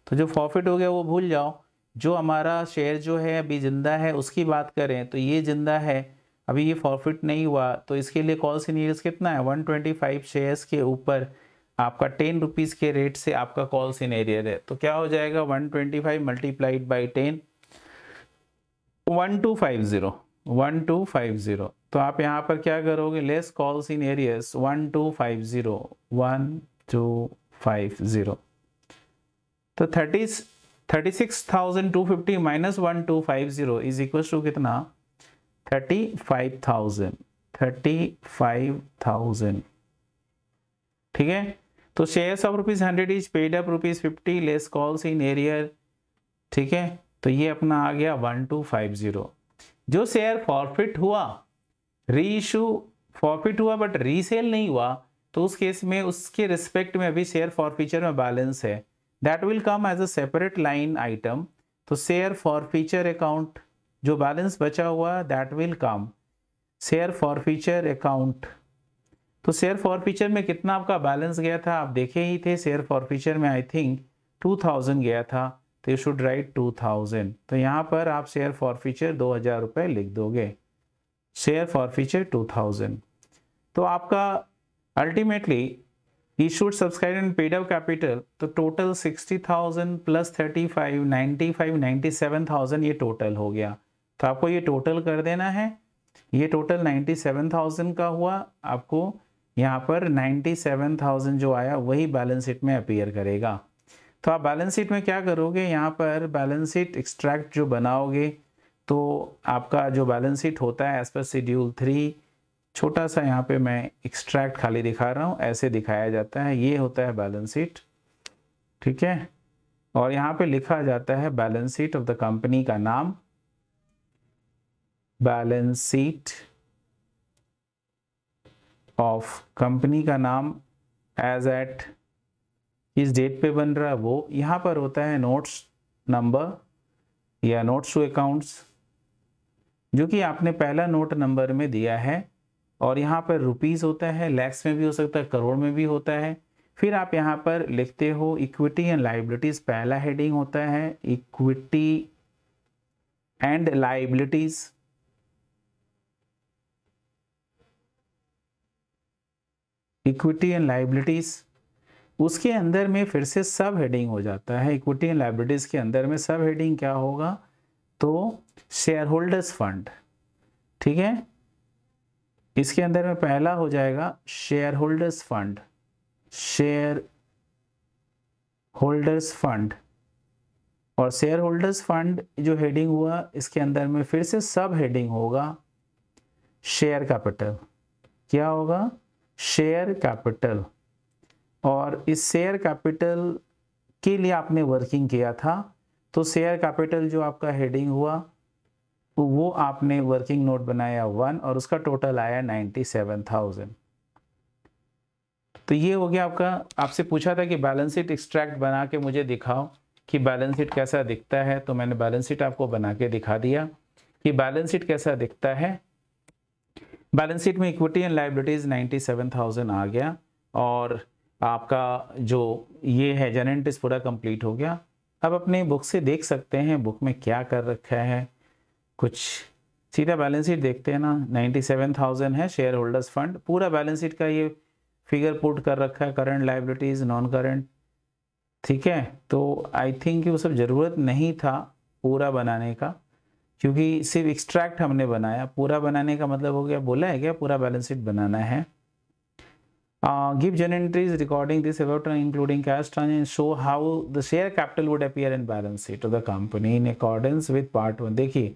तो जो फॉरफिट हो गया वो भूल जाओ, जो हमारा शेयर जो है अभी जिंदा है उसकी बात करें तो ये जिंदा है, अभी ये फॉरफिट नहीं हुआ, तो इसके लिए कॉल्स इन एरियर्स कितना है, 125 शेयर्स के ऊपर आपका 10 रुपीज़ के रेट से आपका कॉल्स इन एरियर है, तो क्या हो जाएगा 125 मल्टीप्लाइड बाई 10, 1250। तो आप यहाँ पर क्या करोगे, लेस कॉल्स इन एरियर्स 1250, तो 36,250 माइनस 1250 इज इक्वल टू कितना, 35,000। ठीक है, तो shares of ₹100 is paid up ₹50 less calls in arrear. ठीक है, तो ये अपना आ गया 1250। जो शेयर फॉरफिट हुआ, री इशू फॉरफिट हुआ बट रीसेल नहीं हुआ, तो उस केस में उसके रिस्पेक्ट में अभी शेयर फॉरफीचर में बैलेंस है, that will come as a separate line item. तो शेयर फॉरफीचर अकाउंट जो बैलेंस बचा हुआ that will come share forfeiture account. तो शेयर फॉरफीचर में कितना आपका बैलेंस गया था, आप देखे ही थे, शेयर फॉरफीचर में आई थिंक 2000 गया था, तो यू शुड राइट 2000। तो यहाँ पर आप शेयर फॉरफीचर 2000 रुपये लिख दोगे, शेयर फॉरफीचर 2000। तो आपका ultimately issued subscribe and paid up capital, तो टोटल 60,000 प्लस 35 95 97,000 ये टोटल हो गया। तो आपको ये टोटल कर देना है, ये टोटल 97,000 का हुआ, आपको यहाँ पर 97,000 जो आया वही बैलेंस शीट में अपीयर करेगा। तो आप बैलेंस शीट में क्या करोगे, यहाँ पर बैलेंस शीट एक्सट्रैक्ट जो बनाओगे, तो आपका जो बैलेंस शीट होता है एज पर शेड्यूल 3, छोटा सा यहाँ पे मैं एक्सट्रैक्ट खाली दिखा रहा हूँ, ऐसे दिखाया जाता है, ये होता है बैलेंस शीट। ठीक है, और यहाँ पे लिखा जाता है balance sheet of the company का नाम, बैलेंस शीट ऑफ कंपनी का नाम एज एट किस डेट पे बन रहा है वो, यहाँ पर होता है नोट्स नंबर या नोट्स टू अकाउंट्स, जो कि आपने पहला नोट नंबर में दिया है, और यहाँ पर रुपीस होता है, लैक्स में भी हो सकता है, करोड़ में भी होता है। फिर आप यहाँ पर लिखते हो इक्विटी एंड लाइबिलिटीज, पहला हेडिंग होता है equity and liabilities, equity and liabilities, उसके अंदर में फिर से सब हेडिंग हो जाता है, इक्विटी एंड लाइबिलिटीज के अंदर में सब हेडिंग क्या होगा, तो शेयर होल्डर्स फंड। ठीक है, इसके अंदर में पहला हो जाएगा share holders fund, share holders fund, और शेयर होल्डर्स फंड जो हेडिंग हुआ इसके अंदर में फिर से सब हेडिंग होगा शेयर कैपिटल, क्या होगा, शेयर कैपिटल। और इस शेयर कैपिटल के लिए आपने वर्किंग किया था, तो शेयर कैपिटल जो आपका हेडिंग हुआ तो वो आपने वर्किंग नोट बनाया 1 और उसका टोटल आया 97,000। तो ये हो गया आपका, आपसे पूछा था कि बैलेंस शीट एक्सट्रैक्ट बना के मुझे दिखाओ कि बैलेंस शीट कैसा दिखता है, तो मैंने बैलेंस शीट आपको बना के दिखा दिया। कि बैलेंस शीट कैसा दिखता है। बैलेंस शीट में इक्विटी एंड लायबिलिटीज 97,000 आ गया और आपका जो ये है जेनेंटिस पूरा कंप्लीट हो गया। अब अपने बुक से देख सकते हैं बुक में क्या कर रखा है, कुछ सीधा बैलेंस शीट देखते हैं ना। 97,000 है शेयर होल्डर्स फंड, पूरा बैलेंस शीट का ये फिगर पुट कर रखा है, करंट लायबिलिटीज नॉन करंट, ठीक है। तो आई थिंक वो सब ज़रूरत नहीं था पूरा बनाने का, क्योंकि सिर्फ एक्सट्रैक्ट हमने बनाया। पूरा बनाने का मतलब हो गया, बोला है क्या पूरा बैलेंस शीट बनाना है। Give journal entries recording this about including cash transaction, show how the share capital would appear in balance sheet of the company in accordance with part 1। देखिए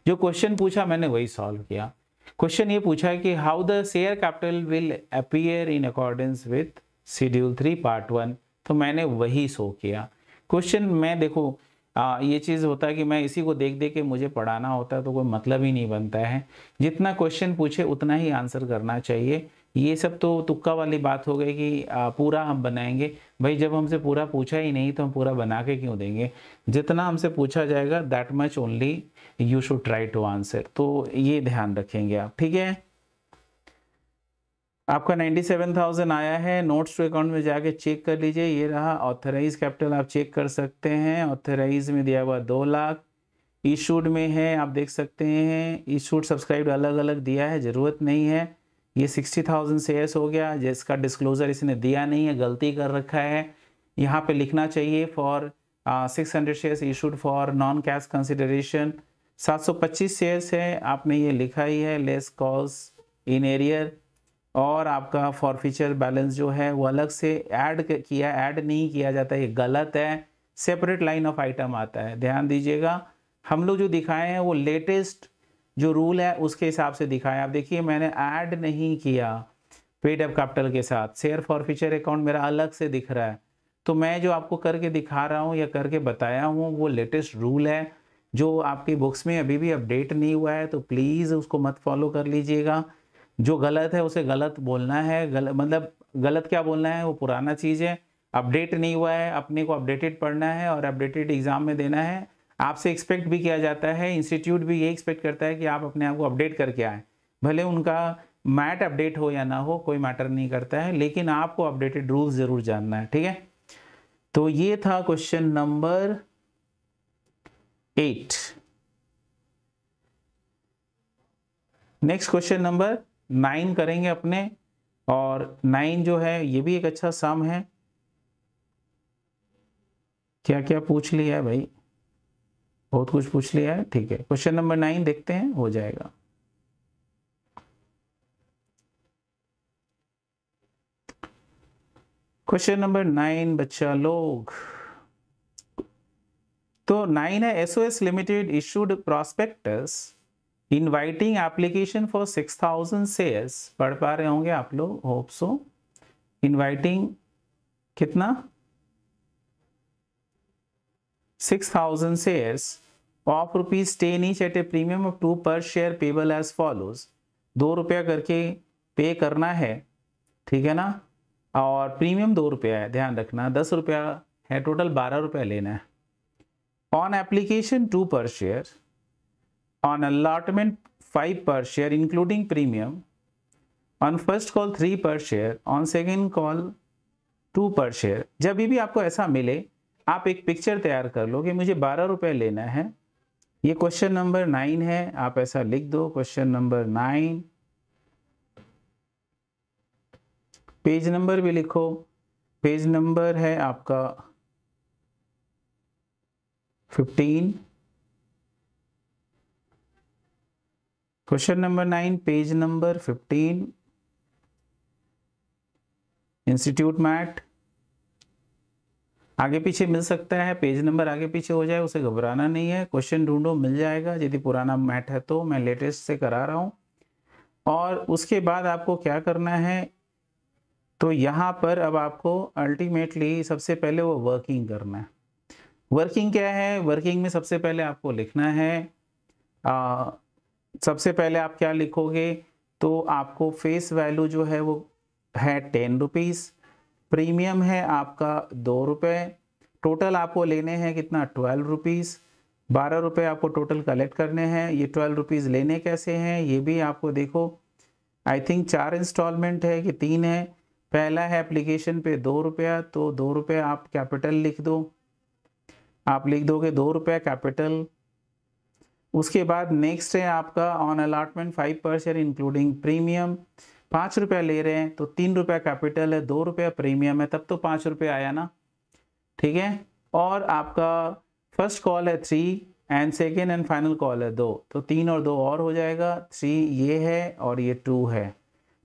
जो क्वेश्चन पूछा मैंने वही सॉल्व किया। क्वेश्चन ये पूछा है कि how the share capital will appear in accordance with schedule 3 part 1, तो मैंने वही शो किया। क्वेश्चन में देखो ये चीज़ होता है कि मैं इसी को देख देख के मुझे पढ़ाना होता है तो कोई मतलब ही नहीं बनता है। जितना क्वेश्चन पूछे उतना ही आंसर करना चाहिए। ये सब तो तुक्का वाली बात हो गई कि पूरा हम बनाएंगे। भाई जब हमसे पूरा पूछा ही नहीं तो हम पूरा बना के क्यों देंगे। जितना हमसे पूछा जाएगा that much only you should try to answer, तो ये ध्यान रखेंगे आप, ठीक है। आपका 97,000 आया है। नोट्स टू अकाउंट में जाके चेक कर लीजिए, ये रहा। ऑथराइज कैपिटल आप चेक कर सकते हैं, ऑथराइज में दिया हुआ 2 लाख। इशूड में है आप देख सकते हैं, इशूड सब्सक्राइब अलग अलग दिया है, ज़रूरत नहीं है। ये 60,000 शेयर्स हो गया जिसका डिस्क्लोजर इसने दिया नहीं है, गलती कर रखा है। यहाँ पे लिखना चाहिए for 600 shares issued for non cash consideration. 725 shares है, आपने ये लिखा ही है लेस कॉस्ट इन एरियर। और आपका फॉरफीचर बैलेंस जो है वो अलग से ऐड किया, ऐड नहीं किया जाता, ये गलत है। सेपरेट लाइन ऑफ आइटम आता है, ध्यान दीजिएगा। हम लोग जो दिखाए हैं वो लेटेस्ट जो रूल है उसके हिसाब से दिखाया। आप देखिए मैंने ऐड नहीं किया पेड अप कैपिटल के साथ, शेयर फॉरफीचर अकाउंट मेरा अलग से दिख रहा है। तो मैं जो आपको करके दिखा रहा हूँ या करके बताया हूँ वो लेटेस्ट रूल है जो आपकी बुक्स में अभी भी अपडेट नहीं हुआ है, तो प्लीज़ उसको मत फॉलो कर लीजिएगा। जो गलत है उसे गलत बोलना है, मतलब गलत क्या बोलना है, वो पुराना चीज़ है, अपडेट नहीं हुआ है, अपने को अपडेटेड पढ़ना है और अपडेटेड एग्जाम में देना है। आपसे एक्सपेक्ट भी किया जाता है, इंस्टीट्यूट भी ये एक्सपेक्ट करता है कि आप अपने आप को अपडेट करके आए। भले उनका मैट अपडेट हो या ना हो कोई मैटर नहीं करता है, लेकिन आपको अपडेटेड रूल्स जरूर जानना है, ठीक है। तो ये था question number 8। Next question number 9 करेंगे अपने, और 9 जो है ये भी एक अच्छा सम है। क्या क्या पूछ लिया है भाई, बहुत कुछ पूछ लिया है, ठीक है। क्वेश्चन नंबर 9 देखते हैं, हो जाएगा। क्वेश्चन नंबर 9 बच्चा लोग, तो 9 है SOS limited issued prospectus inviting application for 6,000 shares. पढ़ पा रहे होंगे आप लोग, होप सो। इनवाइटिंग कितना, 6,000 shares of ₹10 each at a premium of 2 पर शेयर पेबल एज फॉलोज। 2 रुपया करके पे करना है, ठीक है ना, और प्रीमियम 2 रुपया है, ध्यान रखना। 10 रुपया है, टोटल 12 रुपया लेना है। ऑन एप्लीकेशन 2 पर शेयर, ऑन अलॉटमेंट 5 पर share including premium, on first call 3 पर शेयर, ऑन सेकेंड कॉल 2 पर शेयर। जब भी आपको ऐसा मिले आप एक पिक्चर तैयार कर लो कि मुझे 12 रुपए लेना है। ये क्वेश्चन नंबर 9 है, आप ऐसा लिख दो, क्वेश्चन नंबर 9। पेज नंबर भी लिखो, पेज नंबर है आपका 15। Question number 9 page number 15, institute मैट। आगे पीछे मिल सकता है, पेज नंबर आगे पीछे हो जाए उसे घबराना नहीं है। क्वेश्चन ढूंढो, मिल जाएगा। यदि पुराना मैट है तो मैं लेटेस्ट से करा रहा हूँ। और उसके बाद आपको क्या करना है, तो यहाँ पर अब आपको अल्टीमेटली सबसे पहले वो वर्किंग करना है। वर्किंग क्या है, वर्किंग में सबसे पहले आपको लिखना है, सबसे पहले आप क्या लिखोगे, तो आपको फेस वैल्यू जो है वो है 10 रुपीज़, प्रीमियम है आपका 2 रुपये, टोटल आपको लेने हैं कितना 12 रुपीज़। 12 रुपये आपको टोटल कलेक्ट करने हैं। ये 12 रुपीज़ लेने कैसे हैं ये भी आपको देखो, आई थिंक 4 इंस्टॉलमेंट है कि 3 है। पहला है एप्लीकेशन पे 2 रुपया, तो 2 रुपये आप कैपिटल लिख दो, आप लिख दोगे 2 रुपये कैपिटल। उसके बाद नेक्स्ट है आपका ऑन अलॉटमेंट 5% इंक्लूडिंग प्रीमियम, 5 रुपया ले रहे हैं तो 3 रुपया कैपिटल है, 2 रुपया प्रीमियम है, तब तो 5 रुपये आया ना, ठीक है। और आपका फर्स्ट कॉल है 3 and second and final call है 2, तो 3 और 2 और हो जाएगा, 3 ये है और ये 2 है।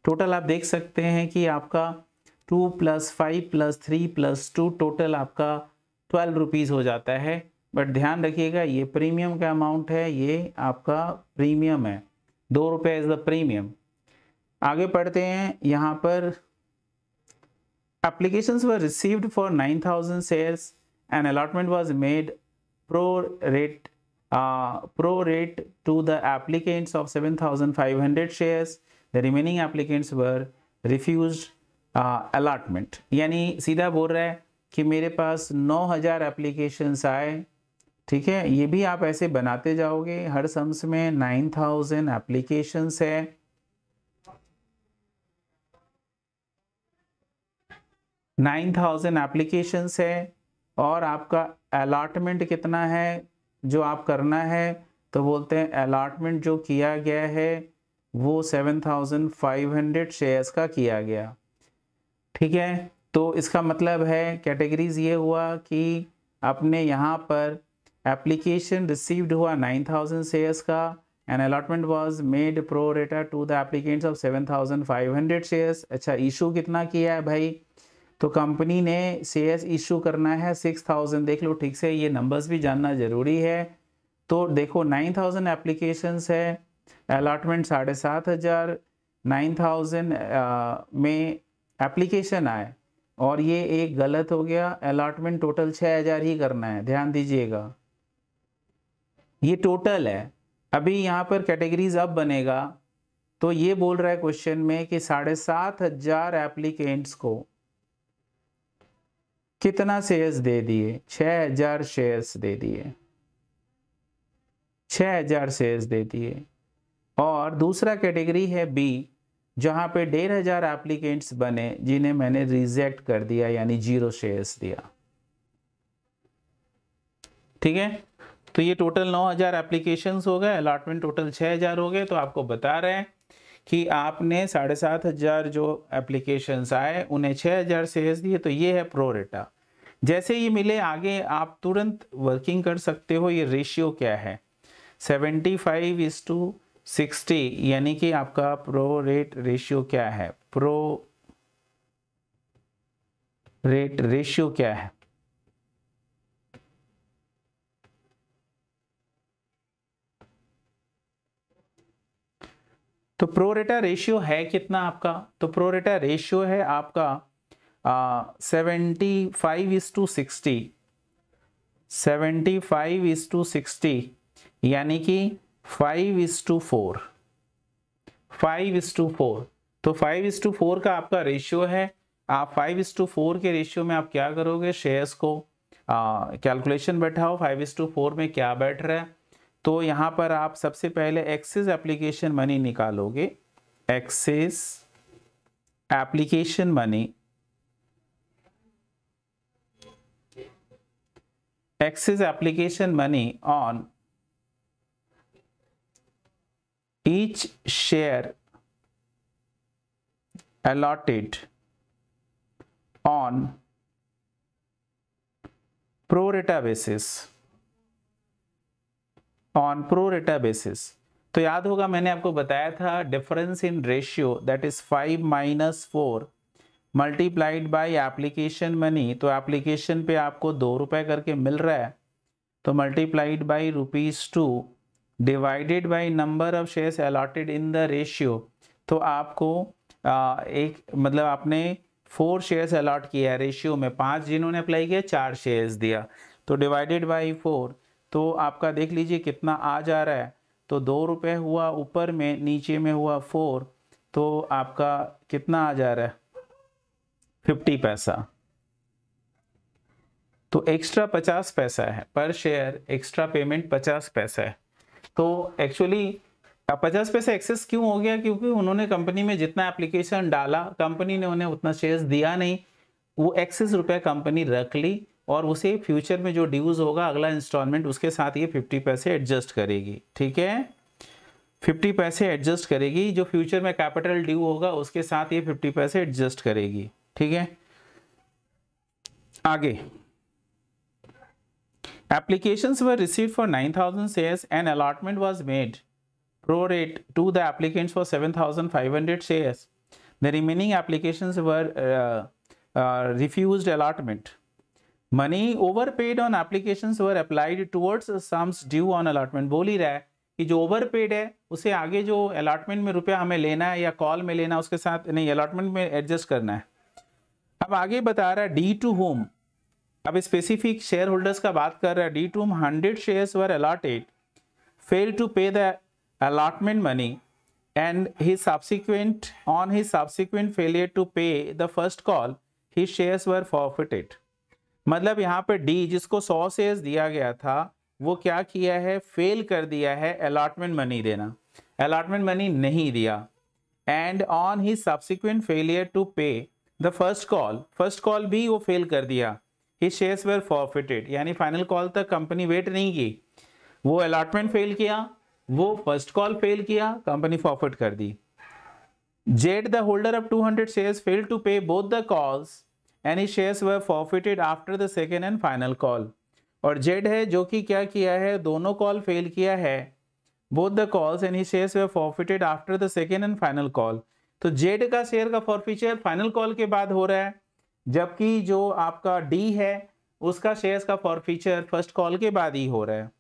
टोटल आप देख सकते हैं कि आपका 2 + 5 + 3 + 2 टोटल आपका 12 रुपीज़ हो जाता है। बट ध्यान रखिएगा ये प्रीमियम का अमाउंट है, ये आपका प्रीमियम है, 2 रुपये इज द प्रीमियम। आगे पढ़ते हैं यहाँ पर, applications were received for 9,000 shares and allotment was made pro rate to the applicants of 7,500 shares. The remaining applicants were refused allotment. यानी सीधा बोल रहा है कि मेरे पास 9,000 एप्लीकेशंस आए, ठीक है। ये भी आप ऐसे बनाते जाओगे, हर सम्स में 9,000 एप्लीकेशंस है, 9,000 एप्लीकेशंस है और आपका अलॉटमेंट कितना है जो आप करना है, तो बोलते हैं अलॉटमेंट जो किया गया है वो 7,500 शेयर्स का किया गया, ठीक है। तो इसका मतलब है कैटेगरीज ये हुआ कि अपने यहाँ पर एप्लीकेशन रिसीव्ड हुआ 9,000 शेयर्स का and allotment was made pro rata to the applicants of 7,500 shares. अच्छा, इशू कितना किया है भाई, तो कंपनी ने शेयर्स इशू करना है 6,000, देख लो ठीक से, ये नंबर्स भी जानना ज़रूरी है। तो देखो 9,000 एप्लीकेशंस है, अलॉटमेंट 7,500, 9,000 में एप्लीकेशन आए और ये एक गलत हो गया, अलॉटमेंट टोटल 6,000 ही करना है, ध्यान दीजिएगा ये टोटल है। अभी यहाँ पर कैटेगरीज अब बनेगा, तो ये बोल रहा है क्वेश्चन में कि 7,500 एप्लीकेंट्स को कितना शेयर्स दे दिए, 6,000 शेयर्स दे दिए, 6,000 शेयर्स दे दिए। और दूसरा कैटेगरी है बी, जहां पे 1,500 एप्लीकेंट्स बने जिन्हें मैंने रिजेक्ट कर दिया, यानी 0 शेयर्स दिया, ठीक है। तो ये टोटल 9,000 एप्लीकेशंस हो गए, अलॉटमेंट टोटल 6,000 हो गए। तो आपको बता रहे हैं कि आपने 7,500 जो एप्लीकेशंस आए उन्हें 6,000 शेयर्स दिए, तो ये है प्रो रेटा। जैसे ये मिले आगे आप तुरंत वर्किंग कर सकते हो। ये रेशियो क्या है, 75:60, यानी कि आपका प्रो रेट रेशियो क्या है, प्रो रेट रेशियो क्या है, तो प्रो रेटा रेशियो है कितना आपका, तो प्रो रेटा रेशियो है आपका 75:60, 75:60, यानी कि 5:4, 5:4। तो 5:4 का आपका रेशियो है। आप 5:4 के रेशियो में आप क्या करोगे, शेयर्स को कैलकुलेशन बैठाओ 5:4 में क्या बैठ रहा है। तो यहाँ पर आप सबसे पहले एक्सेस एप्लीकेशन मनी निकालोगे, excess application money, excess application money on each share allotted on pro rata basis, on pro rata basis। तो याद होगा मैंने आपको बताया था difference in ratio that is 5 - 4 multiplied by application money. तो एप्लीकेशन पे आपको 2 रुपए करके मिल रहा है, तो multiplied by ₹2 divided by number of shares allotted in the ratio. तो आपको एक मतलब आपने 4 शेयर्स अलॉट किया है रेशियो में, 5 जिन्होंने अप्लाई किया 4 शेयर्स दिया, तो डिवाइडेड बाई 4, तो आपका देख लीजिए कितना आ जा रहा है। तो 2 रुपये हुआ ऊपर में, नीचे में हुआ 4, तो आपका कितना आ जा रहा है 50 पैसा। तो एक्स्ट्रा 50 पैसा है पर शेयर, एक्स्ट्रा पेमेंट 50 पैसा है। तो एक्चुअली 50 पैसे एक्सेस क्यों हो गया? क्योंकि उन्होंने कंपनी में जितना एप्लीकेशन डाला, कंपनी ने उन्हें उतना शेयर्स दिया नहीं, वो एक्सेस रुपया कंपनी रख ली और उसे फ्यूचर में जो ड्यूज होगा अगला इंस्टॉलमेंट उसके साथ ये 50 पैसे एडजस्ट करेगी। ठीक है, 50 पैसे एडजस्ट करेगी, जो फ्यूचर में कैपिटल ड्यू होगा उसके साथ ये 50 पैसे एडजस्ट करेगी। ठीक है, आगे applications were received for 9,000 shares and allotment was made pro rate to the applicants for 7,500 shares. The remaining applications were refused allotment. Money overpaid on applications were applied towards sums due on allotment. बोल ही रहा है कि जो overpaid है उसे आगे जो allotment में रुपया हमें लेना है या कॉल में लेना है उसके साथ नहीं, अलॉटमेंट में एडजस्ट करना है। अब आगे बता रहा है डी टू होम, अब स्पेसिफिक शेयर होल्डर्स का बात कर रहा है। D to 100 shares were allotted, fail to pay the allotment money and his subsequent failure to pay the first call, his shares were forfeited. मतलब यहाँ पे डी जिसको 100 शेयर्स दिया गया था वो क्या किया है? फेल कर दिया है अलॉटमेंट मनी देना, अलॉटमेंट मनी नहीं दिया। And on he subsequent failure to pay the first call भी वो फेल कर दिया। ही शेयर्स वर फॉरफिटेड, यानी फाइनल कॉल तक कंपनी वेट नहीं की, वो अलॉटमेंट फेल किया, वो फर्स्ट कॉल फेल किया, कंपनी फॉरफिट कर दी। Z the holder of 200 shares fail to pay both the calls and his shares were forfeited after the second and final call. और Z है जो कि क्या किया है? दोनों कॉल फेल किया है, both the calls and his shares were forfeited after the second and final call. तो जेड का शेयर का फॉरफिचर फाइनल कॉल के बाद हो रहा है, जबकि जो आपका डी है उसका शेयर्स का फॉरफिचर फर्स्ट कॉल के बाद ही हो रहा है।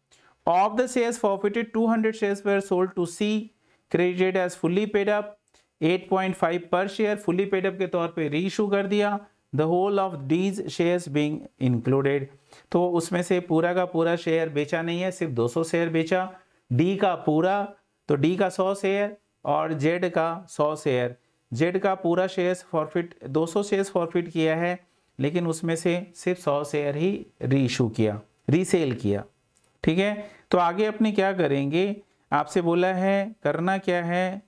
Of the shares forfeited, 200 shares were sold to C, credited as fully paid up, 8.5 per share fully paid up के तौर पे रीइशू कर दिया। The whole of these shares being included, तो उसमें से पूरा का पूरा शेयर बेचा नहीं है, सिर्फ 200 शेयर बेचा। D का पूरा, तो D का 100 शेयर और Z का 100 शेयर। Z का पूरा शेयर्स फॉरफिट 200 शेयर्स फॉरफिट किया है, लेकिन उसमें से सिर्फ 100 शेयर ही रीइशू किया, रीसेल किया। ठीक है, तो आगे अपने क्या करेंगे? आपसे बोला है करना क्या है,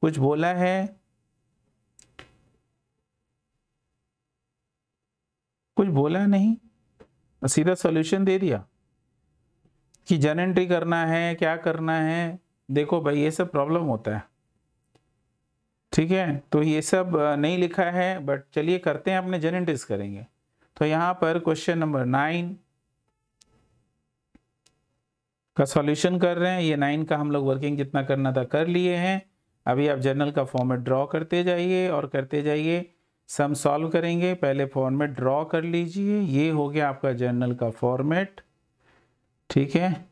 कुछ बोला है, कुछ बोला नहीं, सीधा सॉल्यूशन दे दिया कि जर्नल एंट्री करना है, क्या करना है। देखो भाई ये सब प्रॉब्लम होता है। ठीक है, तो ये सब नहीं लिखा है, बट चलिए करते हैं, अपने जर्नल एंट्रीज करेंगे। तो यहाँ पर क्वेश्चन नंबर 9 का सॉल्यूशन कर रहे हैं। ये 9 का हम लोग वर्किंग जितना करना था कर लिए हैं। अभी आप जर्नल का फॉर्मेट ड्रॉ करते जाइए और करते जाइए, सम सॉल्व करेंगे। पहले फॉर्मेट ड्रॉ कर लीजिए, ये हो गया आपका जर्नल का फॉर्मेट। ठीक है,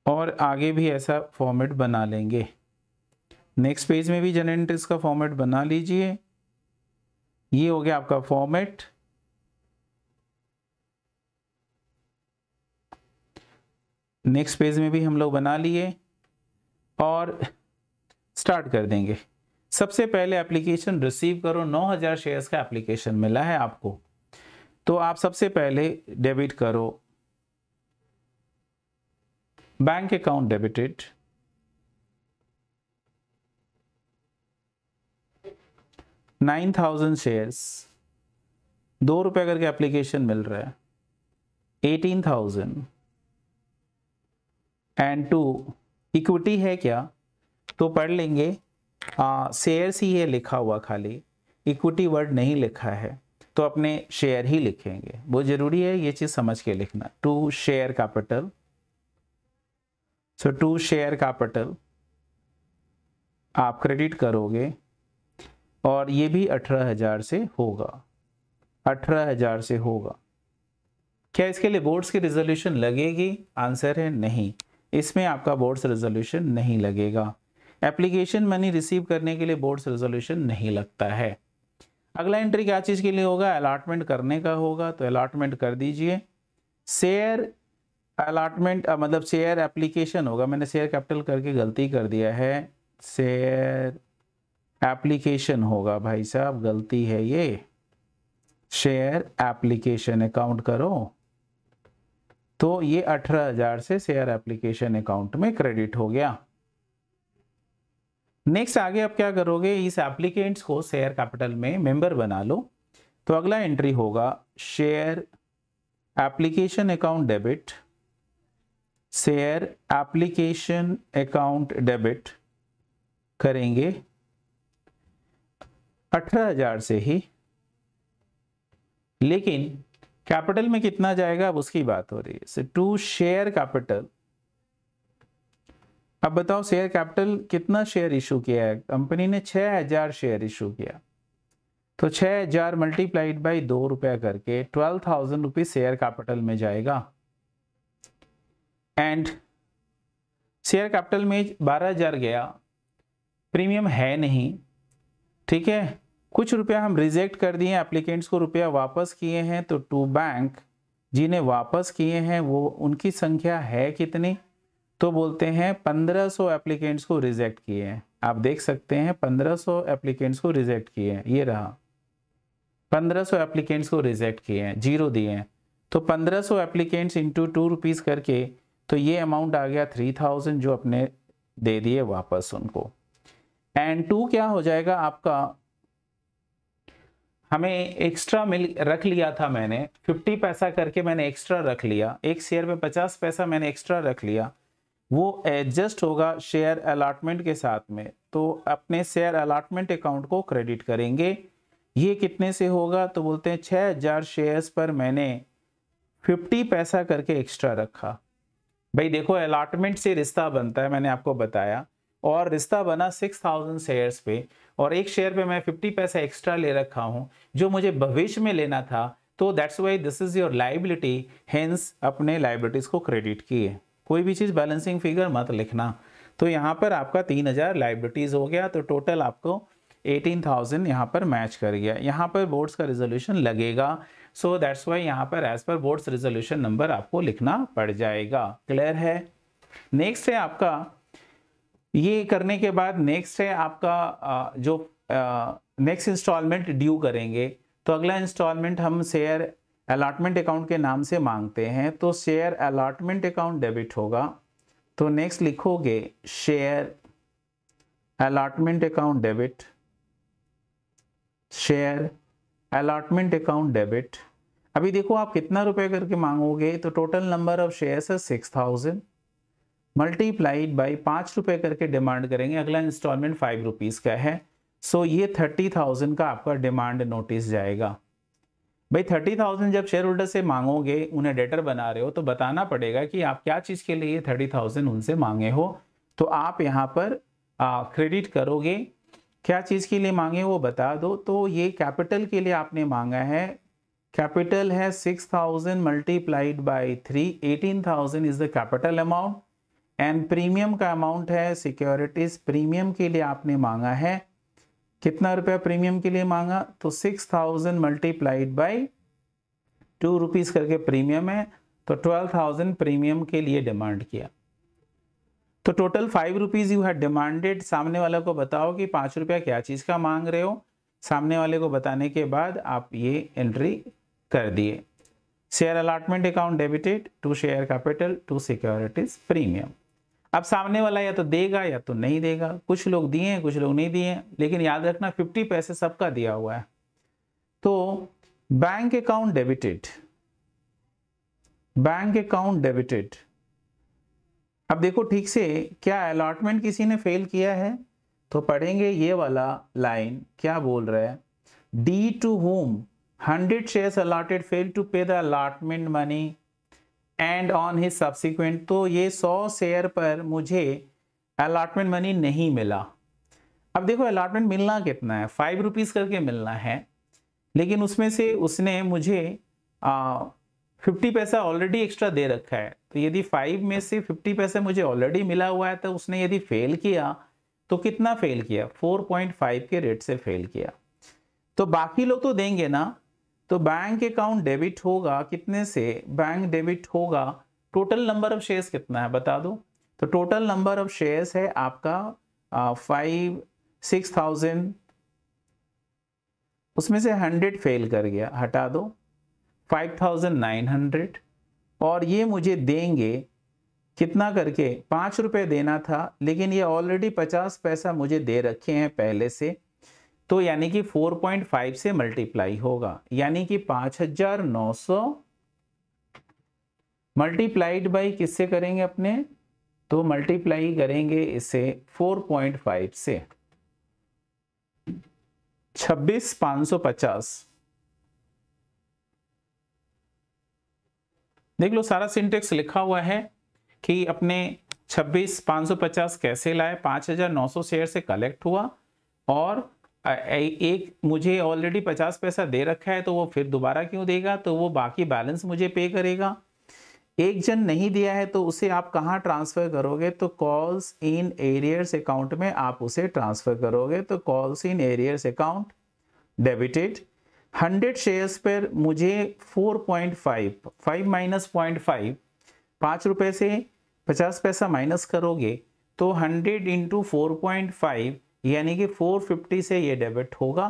और आगे भी ऐसा फॉर्मेट बना लेंगे। नेक्स्ट पेज में भी जर्नल एंट्रीज का फॉर्मेट बना लीजिए। ये हो गया आपका फॉर्मेट। नेक्स्ट पेज में भी हम लोग बना लिए और स्टार्ट कर देंगे। सबसे पहले एप्लीकेशन रिसीव करो, 9000 शेयर्स का एप्लीकेशन मिला है आपको, तो आप सबसे पहले डेबिट करो, बैंक अकाउंट डेबिटेड, $9,000 शेयर्स, ₹2 करके एप्लीकेशन मिल रहा है, 18,000 एंड 2 इक्विटी है क्या? तो पढ़ लेंगे, शेयर्स ही है लिखा हुआ, खाली इक्विटी वर्ड नहीं लिखा है, तो अपने शेयर ही लिखेंगे। वो जरूरी है ये चीज समझ के लिखना। 2 शेयर कैपिटल, सो 2 शेयर कैपिटल आप क्रेडिट करोगे और ये भी 18,000 से होगा, 18,000 से होगा। क्या इसके लिए बोर्ड्स की रिजोल्यूशन लगेगी? आंसर है नहीं, इसमें आपका बोर्ड्स रेजोल्यूशन नहीं लगेगा। एप्लीकेशन मनी रिसीव करने के लिए बोर्ड्स रेजोल्यूशन नहीं लगता है। अगला एंट्री क्या चीज के लिए होगा? अलॉटमेंट करने का होगा, तो अलॉटमेंट कर दीजिए। शेयर अलॉटमेंट मतलब शेयर एप्लीकेशन होगा, मैंने शेयर कैपिटल करके गलती कर दिया है, शेयर एप्लीकेशन होगा भाई साहब, गलती है ये, शेयर एप्लीकेशन अकाउंट करो, तो ये 18,000 से शेयर एप्लीकेशन अकाउंट में क्रेडिट हो गया। नेक्स्ट आगे आप क्या करोगे, इस एप्लीकेंट्स को शेयर कैपिटल में मेंबर बना लो। तो अगला एंट्री होगा share application account debit, share application account debit करेंगे 18,000 से ही, लेकिन कैपिटल में कितना जाएगा अब उसकी बात हो रही है। टू शेयर कैपिटल, अब बताओ शेयर कैपिटल कितना शेयर इशू किया है कंपनी ने, 6,000 शेयर इशू किया, तो 6,000 मल्टीप्लाइड बाई 2 रुपया करके 12,000 रुपीज शेयर कैपिटल में जाएगा। एंड शेयर कैपिटल में 12,000 गया, प्रीमियम है नहीं, ठीक है, कुछ रुपया हम रिजेक्ट कर दिए, एप्लीकेंट्स को रुपया वापस किए हैं, तो टू बैंक जिन्हें वापस किए हैं वो उनकी संख्या है कितनी, तो बोलते हैं 1500 एप्लीकेंट्स को रिजेक्ट किए हैं। आप देख सकते हैं 1500 एप्लीकेंट्स को रिजेक्ट किए हैं, ये रहा 1500 एप्लीकेंट्स को रिजेक्ट किए हैं, 0 दिए हैं, तो 1500 एप्लीकेंट्स इंटू 2 रुपीज़ करके, तो ये अमाउंट आ गया 3,000 जो अपने दे दिए वापस उनको। एंड 2 क्या हो जाएगा आपका, हमें एक्स्ट्रा रख लिया था मैंने 50 पैसा करके, मैंने एक्स्ट्रा रख लिया, एक शेयर में 50 पैसा मैंने एक्स्ट्रा रख लिया, वो एडजस्ट होगा शेयर अलॉटमेंट के साथ में, तो अपने शेयर अलॉटमेंट अकाउंट को क्रेडिट करेंगे। ये कितने से होगा, तो बोलते हैं 6,000 शेयर्स पर मैंने 50 पैसा करके एक्स्ट्रा रखा। भाई देखो अलॉटमेंट से रिश्ता बनता है, मैंने आपको बताया, और रिश्ता बना 6,000 शेयर्स पे, और एक शेयर पे मैं 50 पैसा एक्स्ट्रा ले रखा हूँ जो मुझे भविष्य में लेना था, तो that's why this is your liability, hence अपने लाइबिलिटीज को क्रेडिट किए। कोई भी चीज़ बैलेंसिंग फिगर मत लिखना। तो यहाँ पर आपका 3,000 लाइबिलिटीज हो गया, तो टोटल आपको 18,000 यहाँ पर मैच कर गया। यहाँ पर बोर्ड्स का रिजोल्यूशन लगेगा, सो दैट्स वाई यहाँ पर as per board's resolution number आपको लिखना पड़ जाएगा। क्लियर है। नेक्स्ट है आपका, ये करने के बाद नेक्स्ट है आपका जो नेक्स्ट इंस्टॉलमेंट ड्यू करेंगे, तो अगला इंस्टॉलमेंट हम शेयर अलॉटमेंट अकाउंट के नाम से मांगते हैं, तो शेयर अलॉटमेंट अकाउंट डेबिट होगा, तो नेक्स्ट लिखोगे share allotment account debit, share allotment account debit. अभी देखो आप कितना रुपए करके मांगोगे, तो टोटल नंबर ऑफ शेयर्स है 6,000 मल्टीप्लाइड बाई 5 रुपए करके डिमांड करेंगे। अगला इंस्टॉलमेंट 5 रुपीज़ का है, सो ये 30,000 का आपका डिमांड नोटिस जाएगा। भाई 30,000 जब शेयर होल्डर से मांगोगे, उन्हें डेटर बना रहे हो, तो बताना पड़ेगा कि आप क्या चीज़ के लिए 30,000 उनसे मांगे हो, तो आप यहाँ पर क्रेडिट करोगे। क्या चीज़ के लिए मांगे वो बता दो, तो ये कैपिटल के लिए आपने मांगा है, कैपिटल है 6,000 multiplied by 3, 18,000 is the capital amount, and premium का अमाउंट है सिक्योरिटीज, प्रीमियम के लिए आपने मांगा है कितना रुपया प्रीमियम के लिए मांगा, तो 6,000 मल्टीप्लाइड बाई 2 रुपीज़ करके प्रीमियम है, तो 12,000 प्रीमियम के लिए डिमांड किया। तो total 5 rupees you had demanded. सामने वाले को बताओ कि 5 रुपया क्या चीज़ का मांग रहे हो, सामने वाले को बताने के बाद आप ये एंट्री कर दिए। Share allotment account debited to share capital to securities premium. अब सामने वाला या तो देगा या तो नहीं देगा, कुछ लोग दिए हैं कुछ लोग नहीं दिए हैं, लेकिन याद रखना 50 पैसे सबका दिया हुआ है। तो bank account debited, bank account debited. अब देखो ठीक से, क्या अलॉटमेंट किसी ने फेल किया है, तो पढ़ेंगे ये वाला लाइन क्या बोल रहा है, D to whom 100 shares allotted fail to pay the allotment money and on his subsequent. तो ये 100 शेयर पर मुझे अलॉटमेंट मनी नहीं मिला। अब देखो अलॉटमेंट मिलना कितना है, 5 रुपीज़ करके मिलना है, लेकिन उसमें से उसने मुझे 50 पैसा ऑलरेडी एक्स्ट्रा दे रखा है। तो यदि 5 में से 50 पैसे मुझे ऑलरेडी मिला हुआ है, तो उसने यदि फेल किया तो कितना फेल किया, 4.5 के रेट से फेल किया। तो बाकी लोग तो देंगे ना, तो बैंक अकाउंट डेबिट होगा कितने से, बैंक डेबिट होगा, टोटल नंबर ऑफ शेयर्स कितना है बता दो, तो टोटल नंबर ऑफ शेयर्स है आपका 5 6000, उसमें से 100 फेल कर गया, हटा दो, 5900, और ये मुझे देंगे कितना करके, 5 रुपए देना था, लेकिन ये ऑलरेडी 50 पैसा मुझे दे रखे हैं पहले से, तो यानी कि 4.5 से मल्टीप्लाई होगा, यानी कि 5900 मल्टीप्लाइड बाई किससे करेंगे अपने, तो मल्टीप्लाई करेंगे इसे 4.5 से, 26,550। देख लो सारा सिंटेक्स लिखा हुआ है कि अपने 26,550 कैसे लाए, 5,900 शेयर से कलेक्ट हुआ, और एक मुझे ऑलरेडी 50 पैसा दे रखा है, तो वो फिर दोबारा क्यों देगा, तो वो बाकी बैलेंस मुझे पे करेगा। एक जन नहीं दिया है तो उसे आप कहाँ ट्रांसफर करोगे, तो कॉल्स इन एरियर्स अकाउंट में आप उसे ट्रांसफर करोगे, तो calls in arrears account debited. 100 shares पर मुझे 4.5, 5 माइनस 0.5, 5 रुपए से 50 पैसा माइनस करोगे तो 100 इंटू 4.5 यानी कि 450 से ये डेबिट होगा।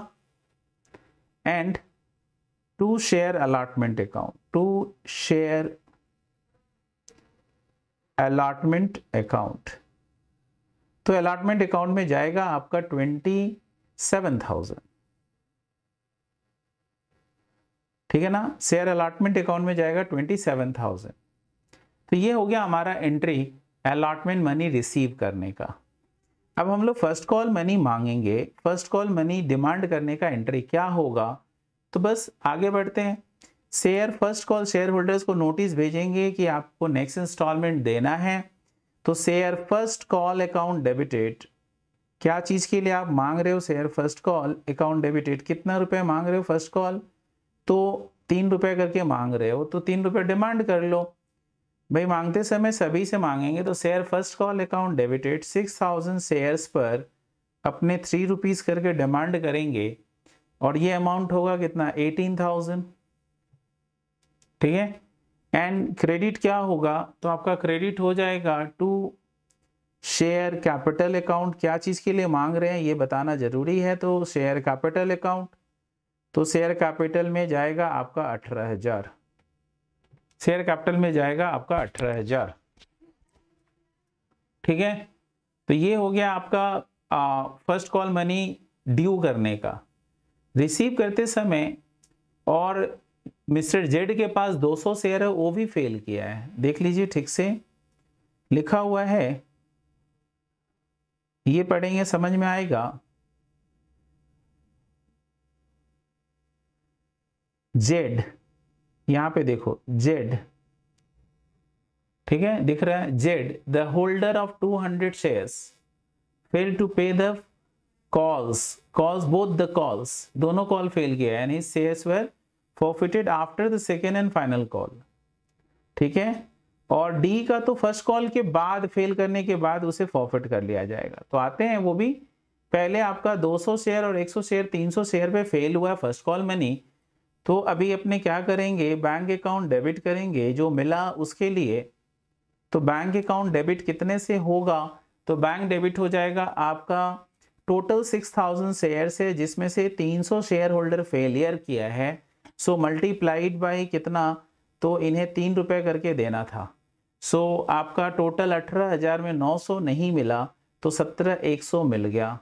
And to share allotment account, to share allotment account, तो अलॉटमेंट अकाउंट में जाएगा आपका 27,000, ठीक है ना, शेयर अलॉटमेंट अकाउंट में जाएगा 27,000। तो ये हो गया हमारा एंट्री अलॉटमेंट मनी रिसीव करने का। अब हम लोग फर्स्ट कॉल मनी मांगेंगे, फर्स्ट कॉल मनी डिमांड करने का एंट्री क्या होगा, तो बस आगे बढ़ते हैं। Share first call share holders को नोटिस भेजेंगे कि आपको नेक्स्ट इंस्टॉलमेंट देना है, तो share first call account debited, क्या चीज के लिए आप मांग रहे हो, share first call account debited, कितना रुपए मांग रहे हो फर्स्ट कॉल, तो 3 रुपए करके मांग रहे हो, तो 3 रुपए डिमांड कर लो भाई, मांगते समय सभी से मांगेंगे, तो share first call account debited 6,000 shares पर अपने 3 रुपीज करके डिमांड करेंगे, और ये अमाउंट होगा कितना, 18,000, ठीक है। एंड क्रेडिट क्या होगा, तो आपका क्रेडिट हो जाएगा टू शेयर कैपिटल अकाउंट, क्या चीज के लिए मांग रहे हैं ये बताना जरूरी है, तो शेयर कैपिटल अकाउंट, तो शेयर कैपिटल में जाएगा आपका 18,000, शेयर कैपिटल में जाएगा आपका 18,000, ठीक है। तो ये हो गया आपका फर्स्ट कॉल मनी ड्यू करने का। रिसीव करते समय और मिस्टर जेड के पास 200 शेयर है, वो भी फेल किया है, देख लीजिए ठीक से लिखा हुआ है, ये पढ़ेंगे समझ में आएगा। जेड, यहां पे देखो जेड, ठीक है, दिख रहा है Z, the holder of 200 shares fail to pay the calls, both the calls, दोनों कॉल फेल किया, यानी shares were forfeited after the second and final call, ठीक है। और डी का तो फर्स्ट कॉल के बाद फेल करने के बाद उसे फॉरफिट कर लिया जाएगा। तो आते हैं वो भी, पहले आपका 200 शेयर और 100 शेयर 300 शेयर पे फेल हुआ फर्स्ट कॉल मनी, तो अभी अपने क्या करेंगे, बैंक अकाउंट डेबिट करेंगे जो मिला उसके लिए। तो बैंक अकाउंट डेबिट कितने से होगा, तो बैंक डेबिट हो जाएगा आपका टोटल 6,000 शेयर से, जिसमें से 300 शेयर होल्डर फेलियर किया है, सो मल्टीप्लाइड बाय कितना, तो इन्हें 3 रुपए करके देना था। सो आपका टोटल 18,000 में 900 नहीं मिला, तो 17,100 मिल गया।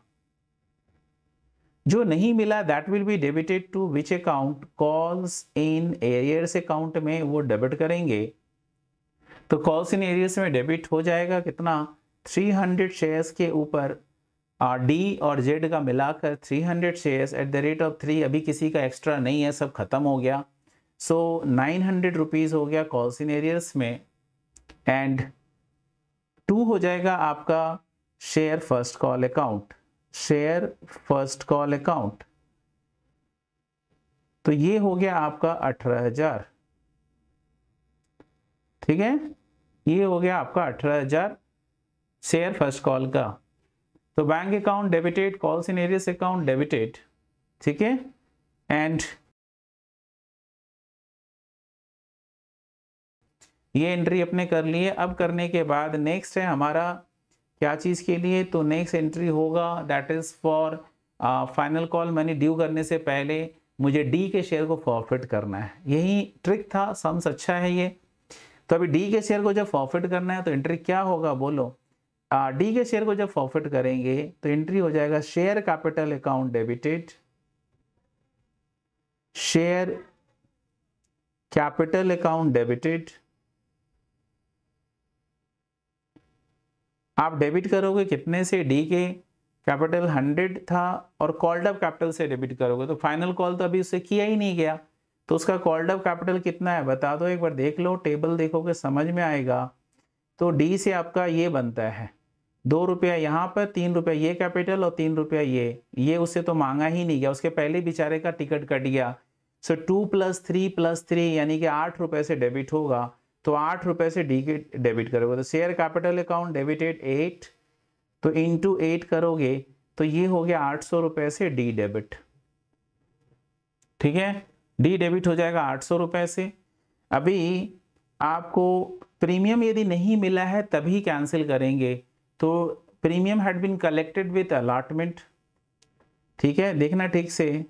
जो नहीं मिला that will be debited to which account, calls in arrears account में वो डेबिट करेंगे। तो कॉल्स इन एरियर्स में डेबिट हो जाएगा कितना, 300 शेयर्स के ऊपर डी और जेड का मिलाकर 300 shares at the rate of 3, अभी किसी का एक्स्ट्रा नहीं है, सब खत्म हो गया। सो 900 रुपीज हो गया कॉल्स इन एरियर्स में। एंड 2 हो जाएगा आपका share first call account, share first call account, तो ये हो गया आपका 18,000, ठीक है, ये हो गया आपका 18,000 शेयर फर्स्ट कॉल का। तो bank account debited, calls in arrears account debited, ठीक है। एंड ये एंट्री अपने कर लिए। अब करने के बाद नेक्स्ट है हमारा क्या चीज के लिए? तो नेक्स्ट एंट्री होगा that is for final call money due करने से पहले मुझे डी के शेयर को फॉरफिट करना है। यही ट्रिक था, सम्स अच्छा है ये। तो अभी डी के शेयर को जब फॉरफिट करना है तो एंट्री क्या होगा बोलो? डी के शेयर को जब फॉरफिट करेंगे तो एंट्री हो जाएगा share capital account debited, share capital account debited. आप डेबिट करोगे कितने से? डी के कैपिटल 100 था और कॉल्ड अप कैपिटल से डेबिट करोगे, तो फाइनल कॉल तो अभी उससे किया ही नहीं गया, तो उसका कॉल्ड अप कैपिटल कितना है बता दो, एक बार देख लो, टेबल देखोगे समझ में आएगा। तो डी से आपका ये बनता है 2 रुपया यहाँ पर, 3 रुपया ये कैपिटल और 3 रुपया ये उससे तो मांगा ही नहीं गया, उसके पहले बेचारे का टिकट कट गया। सो 2 + 3 + 3 यानी कि 8 रुपए से डेबिट होगा, तो 8 रुपए से डी के डेबिट करोगे, तो शेयर कैपिटल अकाउंट डेबिटेड 8, तो इंटू 8 करोगे तो ये हो गया 800 रुपए से डी डेबिट। ठीक है, डी डेबिट हो जाएगा 800 रुपए से। अभी आपको प्रीमियम यदि नहीं मिला है तभी कैंसिल करेंगे, तो premium had been collected with allotment. ठीक है, देखना ठीक से,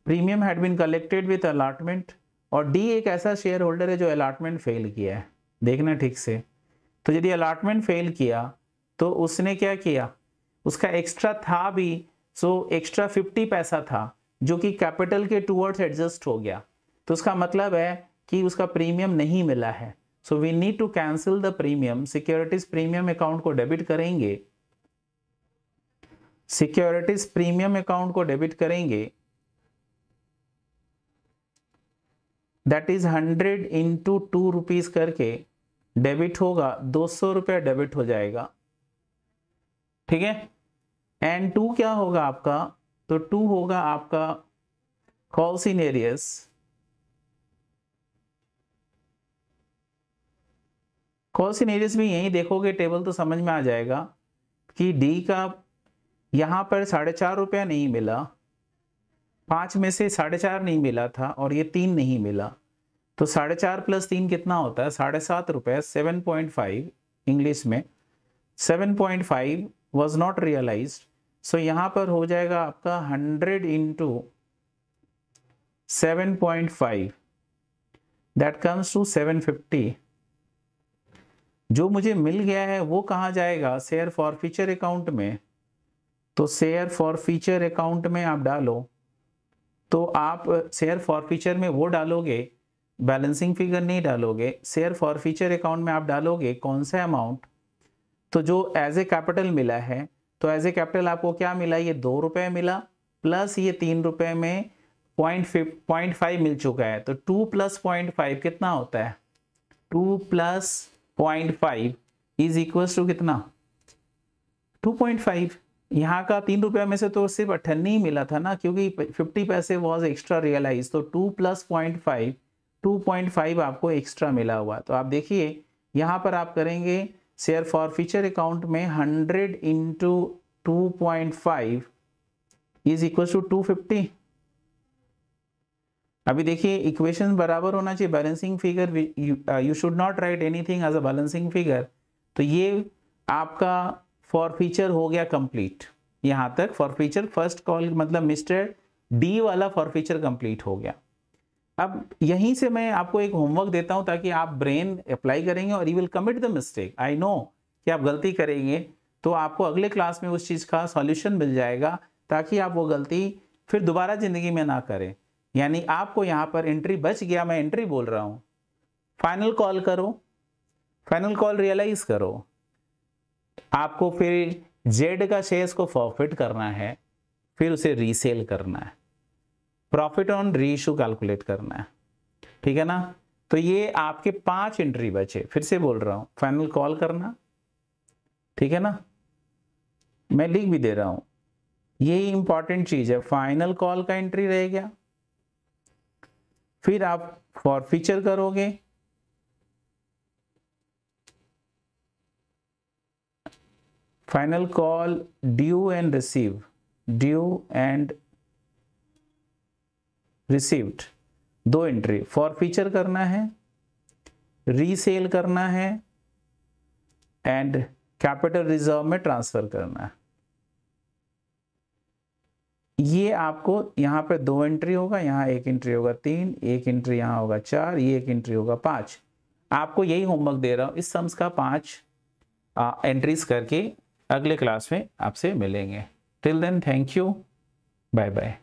premium had been collected with allotment, और डी एक ऐसा शेयर होल्डर है जो अलॉटमेंट फेल किया है, देखना ठीक से। तो यदि अलॉटमेंट फेल किया तो उसने क्या किया, उसका एक्स्ट्रा था भी, सो एक्स्ट्रा 50 पैसा था जो कि कैपिटल के टूवर्ड्स एडजस्ट हो गया, तो उसका मतलब है कि उसका प्रीमियम नहीं मिला है। So we need to cancel the premium, securities premium account को डेबिट करेंगे, सिक्योरिटीज प्रीमियम अकाउंट को डेबिट करेंगे, दैट इज 100 इंटू 2 रुपीज करके डेबिट होगा, 200 रुपया डेबिट हो जाएगा। ठीक है, एंड 2 क्या होगा आपका, तो 2 होगा आपका कॉल सिनेरियस, कॉल सिनेरियस भी यही देखोगे टेबल तो समझ में आ जाएगा कि डी का यहां पर 4.5 रुपया नहीं मिला, 5 में से 4.5 नहीं मिला था और ये 3 नहीं मिला, तो 4.5 + 3 कितना होता है, 7.5 रुपए, 7.5 इंग्लिश में, 7.5 वॉज नॉट रियलाइज्ड। सो यहां पर हो जाएगा आपका 100 इंटू 7.5, दैट कम्स टू 750। जो मुझे मिल गया है वो कहाँ जाएगा, शेयर फॉरफीचर अकाउंट में, तो शेयर फॉरफीचर अकाउंट में आप डालो, तो आप शेयर फॉरफीचर में वो डालोगे, बैलेंसिंग फिगर नहीं डालोगे, शेयर फॉरफीचर अकाउंट में आप डालोगे कौन सा अमाउंट, तो जो एज ए कैपिटल मिला है, तो एज ए कैपिटल आपको क्या मिला, ये 2 रुपए मिला प्लस ये 3 रुपए में 0.5 मिल चुका है, तो 2 + 0.5 कितना होता है, 2 + 0.5 इज इक्वल टू कितना, 2.5। यहाँ का 3 रुपया में से तो सिर्फ 98 ही मिला था ना, क्योंकि 50 पैसे वॉज एक्स्ट्रा रियलाइज, तो 2 + 0.5, 2.5 आपको एक्स्ट्रा मिला हुआ। तो आप देखिए यहाँ पर आप करेंगे शेयर फॉरफीचर अकाउंट में 100 इंटू 2.5 इज इक्वल टू 250। अभी देखिए इक्वेशन बराबर होना चाहिए, balancing figure, you should not write anything as a balancing figure. तो ये आपका फॉरफीचर हो गया कंप्लीट, यहां तक फॉरफीचर फर्स्ट कॉल मतलब मिस्टर डी वाला फॉरफीचर कंप्लीट हो गया। अब यहीं से मैं आपको एक होमवर्क देता हूं ताकि आप ब्रेन अप्लाई करेंगे और you will commit the mistake, I know कि आप गलती करेंगे, तो आपको अगले क्लास में उस चीज का सॉल्यूशन मिल जाएगा ताकि आप वो गलती फिर दोबारा जिंदगी में ना करें। यानी आपको यहाँ पर एंट्री बच गया, मैं एंट्री बोल रहा हूं, फाइनल कॉल करो, फाइनल कॉल रियलाइज करो, आपको फिर जेड का शेयर्स को फॉरफिट करना है, फिर उसे रीसेल करना है, प्रॉफिट ऑन रीइश्यू कैलकुलेट करना है। ठीक है ना, तो ये आपके 5 एंट्री बचे, फिर से बोल रहा हूं, फाइनल कॉल करना, ठीक है ना, मैं लिख भी दे रहा हूं, यही इंपॉर्टेंट चीज है, फाइनल कॉल का एंट्री रह गया, फिर आप फॉरफीचर करोगे, final call due and receive, due and received, 2 entry, forfeiture करना है, रीसेल करना है एंड कैपिटल रिजर्व में ट्रांसफर करना है। ये आपको यहाँ पे 2 एंट्री होगा, यहाँ 1 एंट्री होगा 3, 1 एंट्री यहाँ होगा 4, ये 1 एंट्री होगा 5। आपको यही होमवर्क दे रहा हूँ, इस सम्स का 5 एंट्रीज करके अगले क्लास में आपसे मिलेंगे। Till then thank you, bye bye.